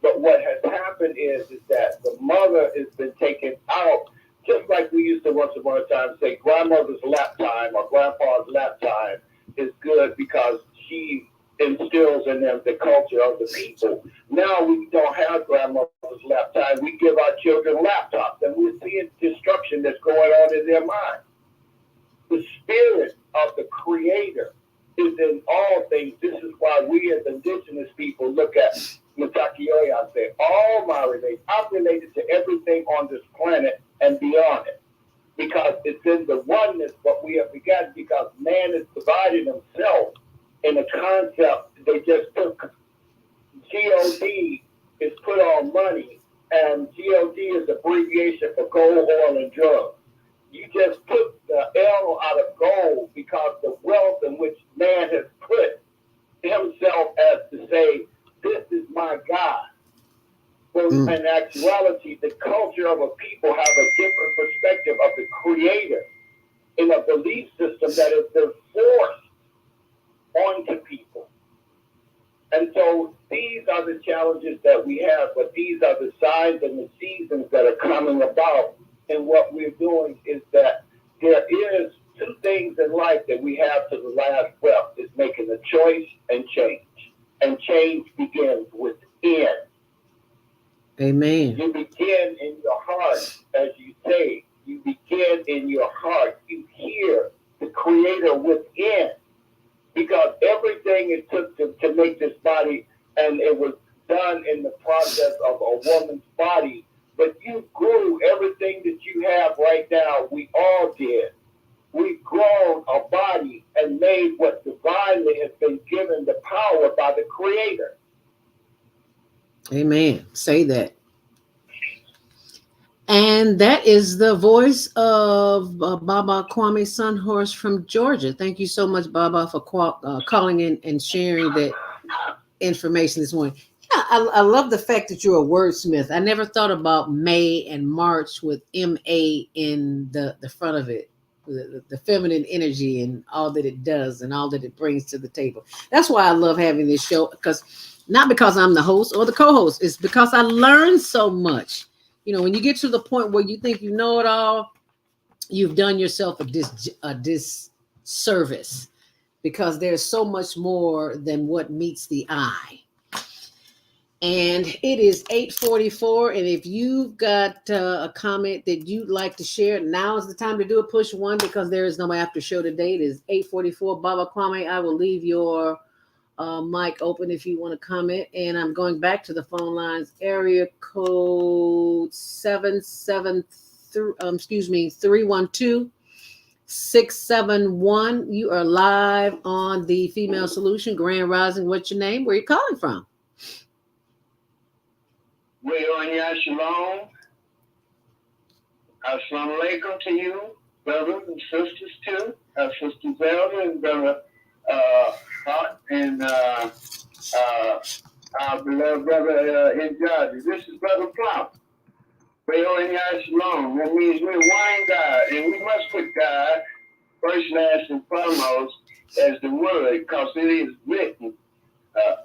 S16: But what has happened is that the mother has been taken out, just like we used to once upon a time say grandmother's lap time or grandpa's lap time is good because she instills in them the culture of the people. Now we don't have grandmother's lap time. We give our children laptops, and we're seeing destruction that's going on in their mind. The spirit of the Creator is in all things. This is why we as indigenous people look at Mutakioya and say, all my relations, I'm related to everything on this planet and beyond it. Because it's in the oneness what we have begun, because man is dividing himself in a concept. They just took G-O-D is put on money, and G-O-D is abbreviation for gold, oil, and drugs. You just took the L out of gold because the wealth in which man has put himself as to say, this is my God. But in actuality, the culture of a people have a different perspective of the Creator in a belief system that has been forced onto people. And so these are the challenges that we have, but these are the signs and the seasons that are coming about. And what we're doing is that there is two things in life that we have to the last breath, is making a choice and change. And change begins within.
S2: Amen.
S16: You begin in your heart, as you say. You begin in your heart. You hear the Creator within. Because everything it took to make this body, and it was done in the process of a woman's body, but you grew everything that you have right now. We all did. We've grown a body and made what divinely has been given the power by the Creator.
S2: Amen. Say that. And that is the voice of Baba Kwame Sunhorse from Georgia. Thank you so much, Baba, for calling in and sharing that information this morning. Yeah, I love the fact that you're a wordsmith. I never thought about May and March with M-A in the front of it. The feminine energy and all that it does and all that it brings to the table. That's why I love having this show, not because I'm the host or the co-host, it's because I learn so much. You know, when you get to the point where you think you know it all, you've done yourself a disservice, because there's so much more than what meets the eye. And it is 8:44, and if you've got a comment that you'd like to share, now is the time to do it. Push 1, because there is no after show today. It is 8:44. Baba Kwame, I will leave your mic open if you want to comment. And I'm going back to the phone lines. Area code 312-671. You are live on the Female Solution, Grand Rising. What's your name? Where are you calling from?
S16: Shalom. Assalamu alaikum to you, brothers and sisters too. Sister Zelda and Brother Hawk and our beloved brother in Georgia. This is Brother Plump. Shalom. That means we're one God, and we must put God first, last, and foremost as the word, because it is written.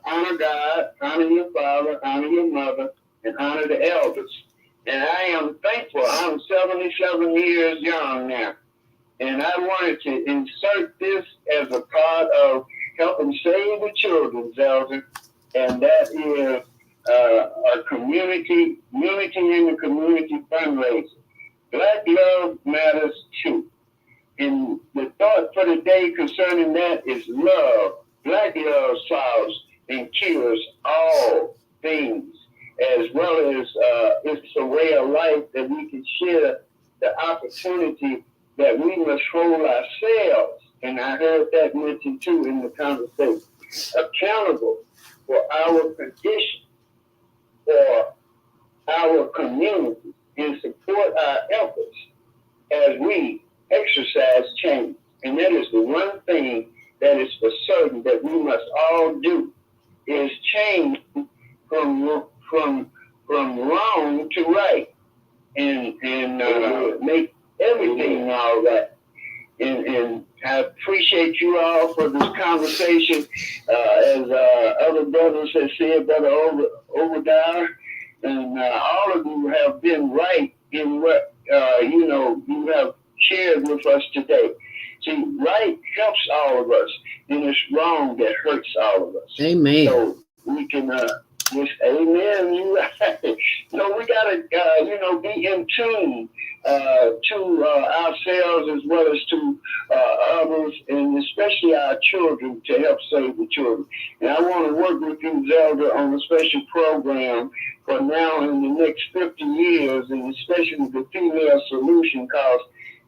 S16: Honor God, honor your father, honor your mother, and honor the elders. And I am thankful. I'm 77 years young now. And I wanted to insert this as a part of helping save the children, Zelda. And that is a community, unity in the community fundraiser. Black love matters too. And the thought for the day concerning that is love. Black love solves and cures all things, as well as it's a way of life that we can share the opportunity that we must hold ourselves, and I heard that mentioned too in the conversation, accountable for our condition, for our community, and support our efforts as we exercise change. And that is the one thing that is for certain that we must all do, is change from wrong to right, and make everything all right. And I appreciate you all for this conversation. As other brothers have said, Brother Obadiah, and all of you have been right in what you have shared with us today. See, right helps all of us, and it's wrong that hurts all of us.
S2: Amen.
S16: So we can just, amen. You right. So we gotta be in tune to ourselves as well as to others, and especially our children, to help save the children. And I want to work with you, Zelda, on a special program for now in the next 50 years, and especially the female solution, because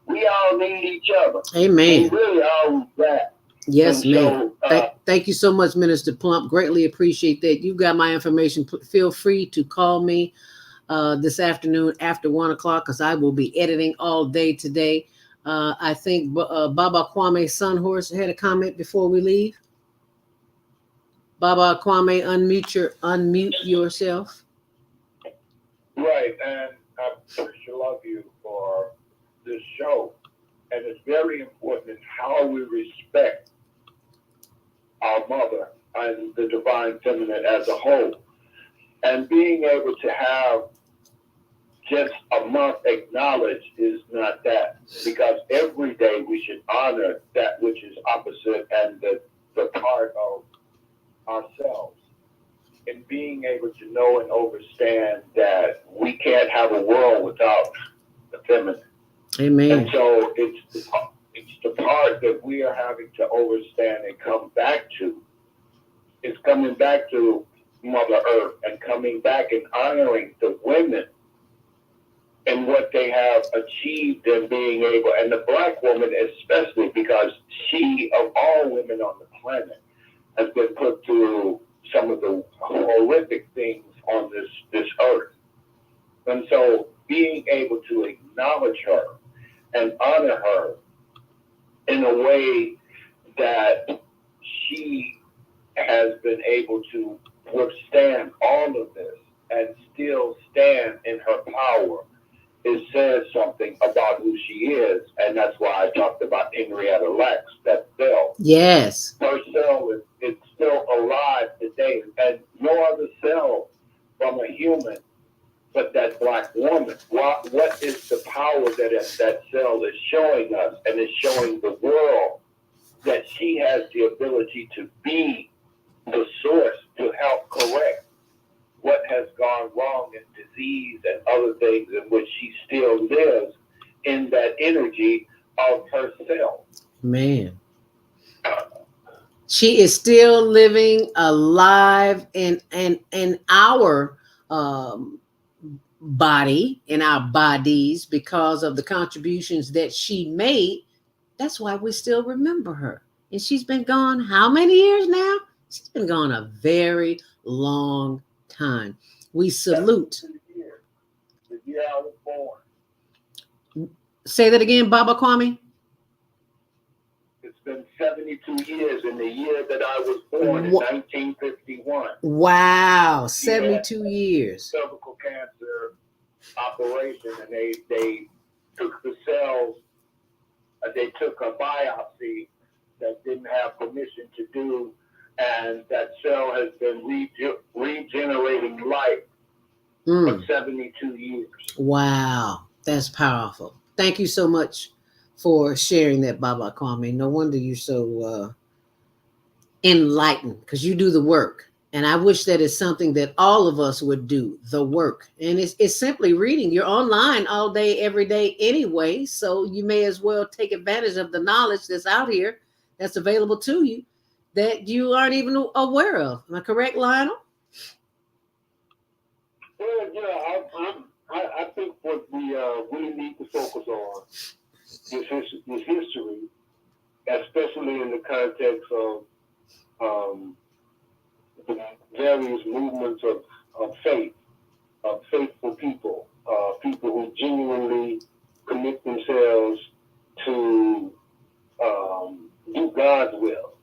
S16: we all need each other.
S2: Amen.
S16: We really all that.
S2: Yes,
S16: and
S2: ma'am.
S16: So,
S2: thank you so much, Minister Plump. Greatly appreciate that. You got my information. Feel free to call me this afternoon after 1 o'clock, because I will be editing all day today. I think Baba Kwame Sunhorse had a comment before we leave. Baba Kwame, unmute yourself.
S17: Right, and I love you for this show. And it's very important in how we respect our mother and the divine feminine as a whole. And being able to have just a month acknowledged is not that, because every day we should honor that which is opposite and the part of ourselves. And being able to know and understand that we can't have a world without the feminine.
S2: Amen.
S17: And so it's the part that we are having to understand and come back to. It's coming back to Mother Earth and coming back and honoring the women and what they have achieved in being able, and the Black woman especially, because she, of all women on the planet, has been put through some of the horrific things on this earth. And so being able to acknowledge her and honor her in a way that she has been able to withstand all of this and still stand in her power, it says something about who she is. And that's why I talked about Henrietta Lacks, that cell.
S2: Yes.
S17: Her cell is still alive today, and no other cell from a human but that Black woman. What is the power that cell is showing us, and is showing the world that she has the ability to be the source to help correct what has gone wrong in disease and other things, in which she still lives in that energy of herself.
S2: Man. She is still living alive in our body, in our bodies, because of the contributions that she made. That's why we still remember her. And she's been gone how many years now? She's been gone a very long time. We salute.
S17: The year I was born.
S2: Say that again, Baba Kwame.
S17: It's been 72 years in the year that I was born in 1951.
S2: Wow, 72 years.
S17: Cervical cancer operation, and they took the cells. They took a biopsy that didn't have permission to do, and that cell has been regenerating life for 72 years.
S2: Wow, that's powerful. Thank you so much for sharing that, Baba Kwame. No wonder you're so enlightened, because you do the work. And I wish that is something that all of us would do, the work. And it's simply reading. You're online all day, every day anyway, so you may as well take advantage of the knowledge that's out here, that's available to you, that you aren't even aware of. Am I correct, Lionel?
S16: Well, I think what we really need to focus on is history, especially in the context of the various movements of faith, of faithful people, people who genuinely commit themselves to do God's will,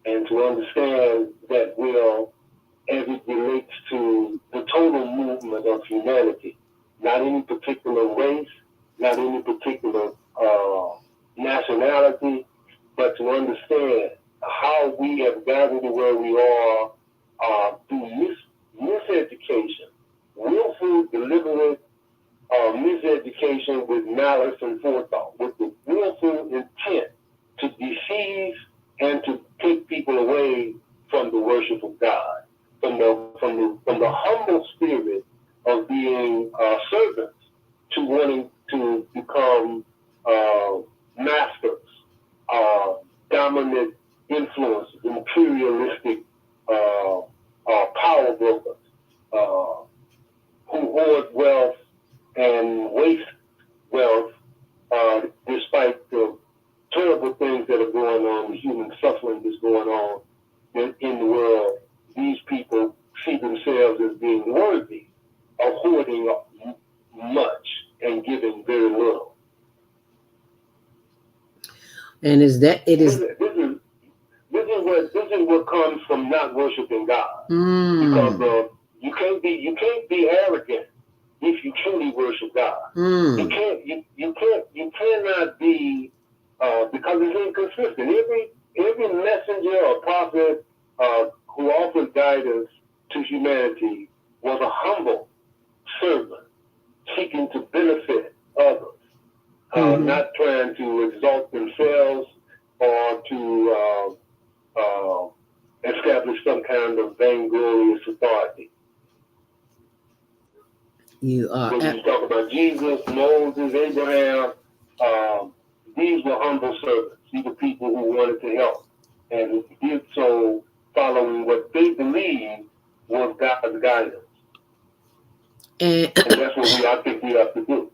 S16: and to understand that will as it relates to the total movement of humanity, not any particular race, not any particular nationality, but to understand how we have gotten to where we are through miseducation, willful, deliberate miseducation with malice and forethought, with the willful intent to deceive and to take people away from the worship of God, from the humble spirit of being servants to wanting to become masters, dominant influences, imperialistic power brokers, who hoard wealth and waste wealth despite the terrible things that are going on, the human suffering that's going on in the world. These people see themselves as being worthy of hoarding much and giving very little.
S2: And is that it is?
S16: This is what comes from not worshiping God. Because you can't be arrogant if you truly worship God. You cannot be because it's inconsistent. Every messenger or prophet who offered guidance to humanity was a humble servant seeking to benefit others, not trying to exalt themselves or to establish some kind of vainglorious authority.
S2: You are.
S16: When you talk about Jesus, Moses, Abraham, these were humble servants. These were people who wanted to help and who did so following what they believed was God's guidance. And that's what I think we have to do.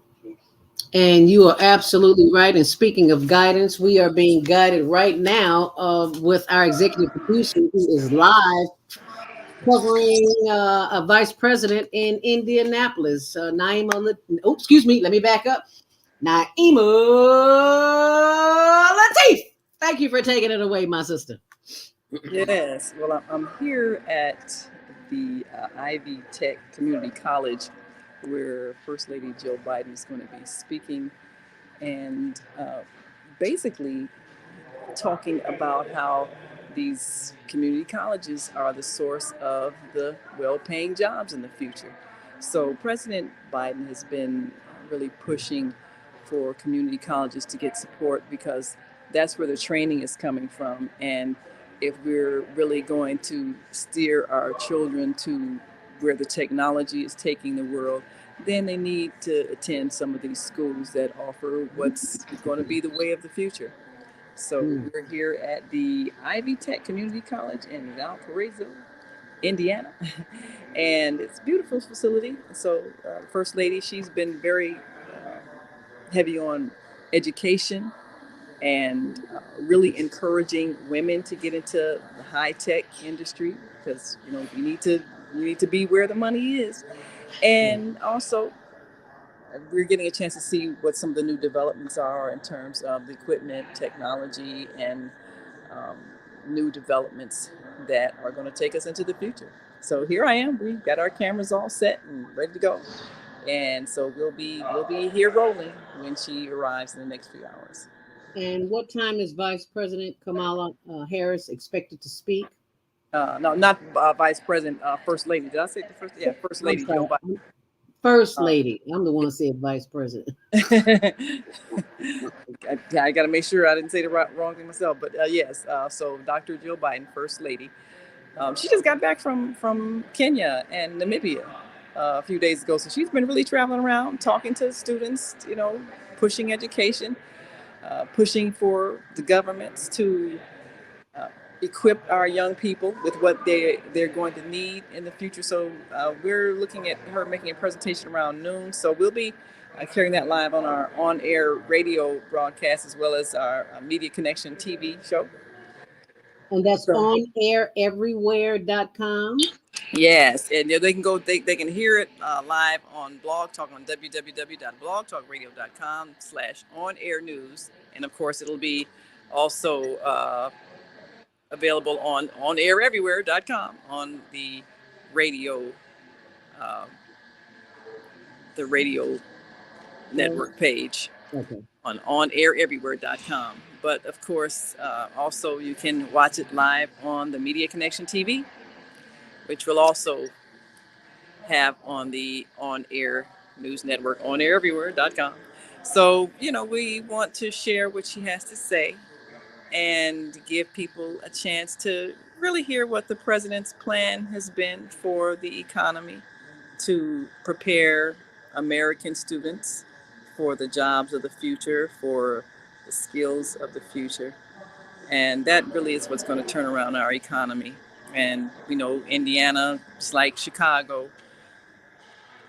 S2: And you are absolutely right. And speaking of guidance, we are being guided right now with our executive producer who is live covering a vice president in Indianapolis, Naima. Excuse me. Let me back up. Naima Latif. Thank you for taking it away, my sister.
S18: Yes. Well, I'm here at the Ivy Tech Community College, where First Lady Jill Biden is going to be speaking and basically talking about how these community colleges are the source of the well-paying jobs in the future. So President Biden has been really pushing for community colleges to get support because that's where the training is coming from. And if we're really going to steer our children to where the technology is taking the world, then they need to attend some of these schools that offer what's going to be the way of the future. So we're here at the Ivy Tech Community College in Valparaiso, Indiana, and it's a beautiful facility. So First Lady, she's been very heavy on education and really encouraging women to get into the high-tech industry because we need to be where the money is. And also we're getting a chance to see what some of the new developments are in terms of the equipment, technology, and new developments that are going to take us into the future. So here I am. We've got our cameras all set and ready to go. And so we'll be here rolling when she arrives in the next few hours.
S2: And what time is Vice President Kamala Harris expected to speak?
S18: No, not Vice President, First Lady. Did I say the first? Yeah, First Lady Joe Biden.
S2: First Lady. I'm the one who said Vice President.
S18: I got to make sure I didn't say the wrong thing myself. But yes, so Dr. Jill Biden, First Lady. She just got back from Kenya and Namibia a few days ago. So she's been really traveling around, talking to students, pushing education, pushing for the governments to equip our young people with what they're going to need in the future. So we're looking at her making a presentation around noon. So we'll be carrying that live on our on-air radio broadcast as well as our Media Connection TV show.
S2: And that's onaireverywhere.com.
S18: Yes, and they can go. They can hear it live on Blog Talk on www.blogtalkradio.com/on-air news, and of course it'll be also available on onaireverywhere.com on the radio, network page.
S2: Okay.
S18: On onaireverywhere.com. But of course, also you can watch it live on the Media Connection TV, which will also have on the on-air news network, onaireverywhere.com. So, we want to share what she has to say and give people a chance to really hear what the president's plan has been for the economy to prepare American students for the jobs of the future, for the skills of the future. And that really is what's going to turn around our economy. And, Indiana, just like Chicago,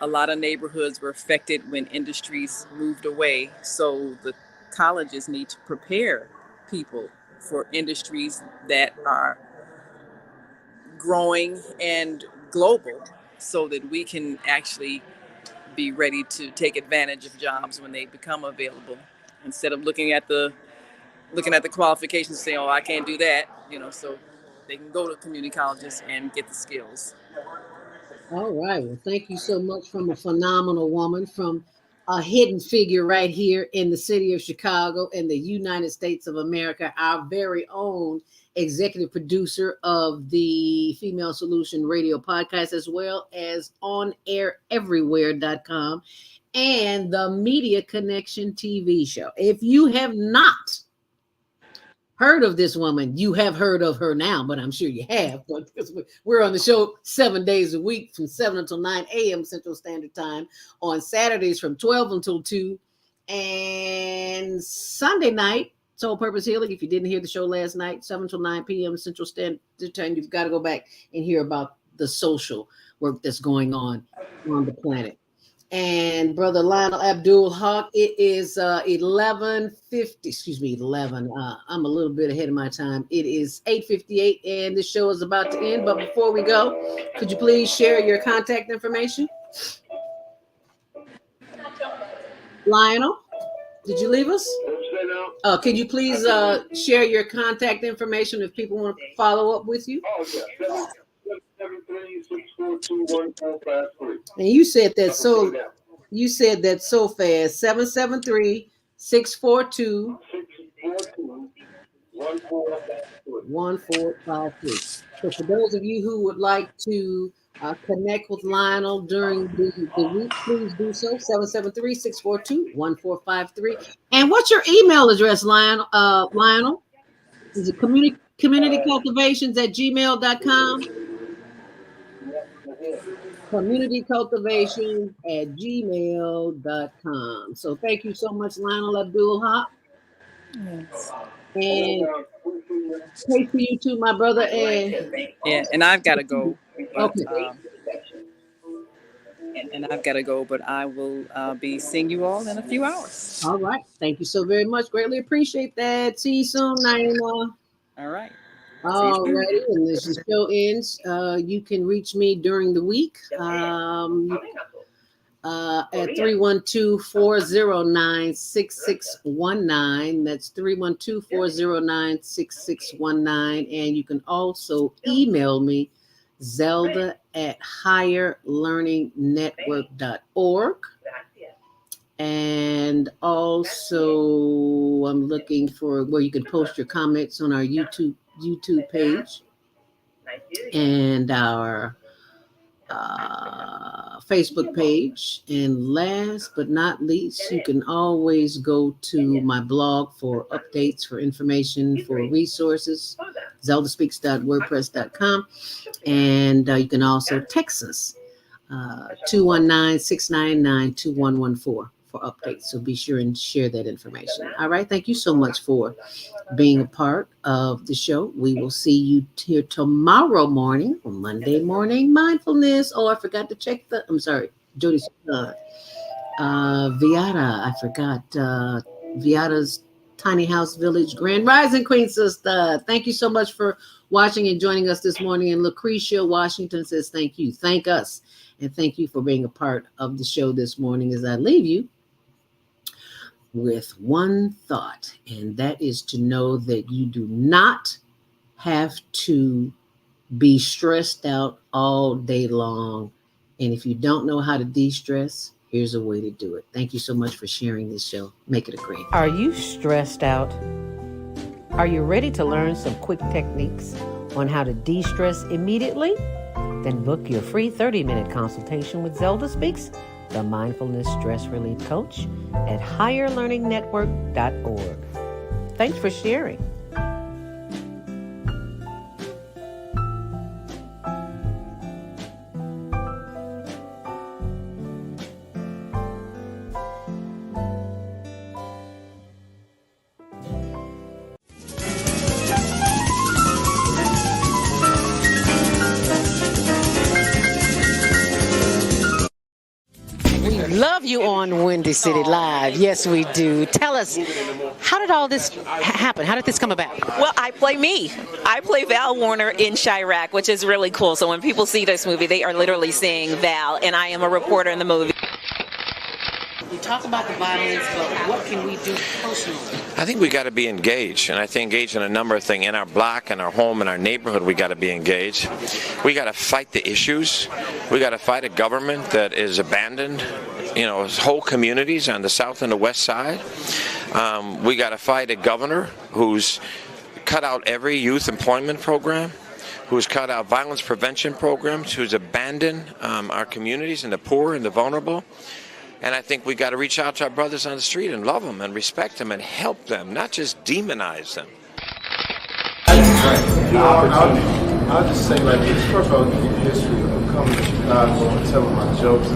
S18: a lot of neighborhoods were affected when industries moved away. So the colleges need to prepare people for industries that are growing and global so that we can actually be ready to take advantage of jobs when they become available, instead of looking at the qualifications and saying, oh, I can't do that, so they can go to community colleges and get the skills.
S2: All right. Well, thank you so much, from a phenomenal woman, from a hidden figure right here in the city of Chicago in the United States of America, our very own executive producer of the Female Solution Radio podcast, as well as onaireverywhere.com and the Media Connection TV show. If you have not heard of this woman, you have heard of her now, but I'm sure you have, because we're on the show 7 days a week from 7 until 9 a.m. Central Standard Time, on Saturdays from 12 until 2, and Sunday night, Soul Purpose Healing. If you didn't hear the show last night, 7 until 9 p.m. Central Standard Time, you've got to go back and hear about the social work that's going on the planet. And Brother Lionel Abdul Haqq, it is 11. I'm a little bit ahead of my time. It is 8:58, and the show is about to end. But before we go, could you please share your contact information? Lionel, did you leave us? Can you please share your contact information if people want to follow up with you?
S16: Oh, yeah. 773-642-1453.
S2: And you said that so. You said that so fast. 773-642-1453. So for those of you who would like to connect with Lionel during the week, please do so. 773-642-1453. And what's your email address, Lionel? Is it communitycultivations@gmail.com? communitycultivation@gmail.com. So thank you so much, Lionel Abdul Haqq.
S18: Yes.
S2: And pray for you too, my brother.
S18: And I've got to go. But,
S2: okay.
S18: And I've got to go, but I will be seeing you all in a few hours.
S2: All right. Thank you so very much. Greatly appreciate that. See you soon, Naima.
S18: All right.
S2: All righty, and as the show ends, you can reach me during the week at 312-409-6619. That's 312-409-6619. And you can also email me, zelda@higherlearningnetwork.org. And also, I'm looking for where you can post your comments on our YouTube page and our Facebook page. And last but not least, you can always go to my blog for updates, for information, for resources, zeldaspeaks.wordpress.com. And you can also text us 219-699-2114 for updates. So be sure and share that information. All right. Thank you so much for being a part of the show. We will see you here tomorrow morning, or Monday morning mindfulness. Oh, I forgot to check I'm sorry, Jody's Viata. I forgot Viata's Tiny House Village Grand Rising Queen Sister. Thank you so much for watching and joining us this morning. And Lucretia Washington says thank you. Thank us. And thank you for being a part of the show this morning as I leave you with one thought, and that is to know that you do not have to be stressed out all day long. And if you don't know how to de-stress, here's a way to do it. Thank you so much for sharing this show. Make it a great day.
S11: Are you stressed out? Are you ready to learn some quick techniques on how to de-stress immediately? Then book your free 30-minute consultation with Zelda Speaks, the mindfulness stress relief coach, at higherlearningnetwork.org. Thanks for sharing.
S19: Love you on Windy City Live. Yes, we do. Tell us, how did all this happen? How did this come about?
S3: Well, I play me. I play Val Warner in Chirac, which is really cool. So when people see this movie, they are literally seeing Val, and I am a reporter in the movie.
S19: We talk about the violence, but what can we do personally?
S4: I think we got to be engaged, and I think engaged in a number of things. In our block, in our home, in our neighborhood, we got to be engaged. We got to fight the issues. We got to fight a government that is abandoned, whole communities on the south and the west side. We got to fight a governor who's cut out every youth employment program, who's cut out violence prevention programs, who's abandoned our communities and the poor and the vulnerable. And I think we got to reach out to our brothers on the street and love them and respect them and help them, not just demonize them.
S5: I'll just say like this. First of all, give you history of coming to Chicago and telling my jokes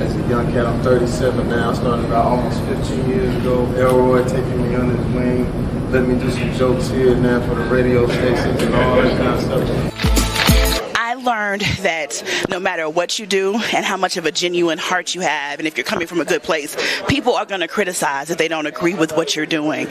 S5: as a young cat. I'm 37 now. I started about almost 15 years ago. Elroy taking me under his wing, letting me do some jokes here and there for the radio stations and all that kind of stuff.
S6: I learned that no matter what you do and how much of a genuine heart you have, and if you're coming from a good place, people are going to criticize if they don't agree with what you're doing.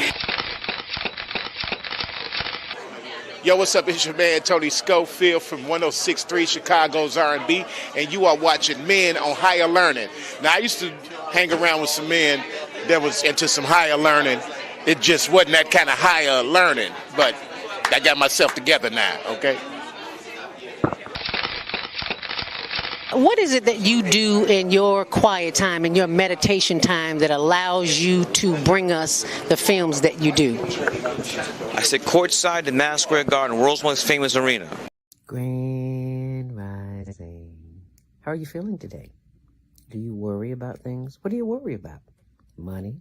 S7: Yo, what's up? It's your man Tony Schofield from 106.3 Chicago's R&B, and you are watching Men on Higher Learning. Now, I used to hang around with some men that was into some higher learning. It just wasn't that kind of higher learning, but I got myself together now, okay?
S19: What is it that you do in your quiet time, in your meditation time, that allows you to bring us the films that you do?
S8: I sit courtside in Madison Square Garden, world's most famous arena.
S11: Grand Rising. How are you feeling today? Do you worry about things? What do you worry about? Money?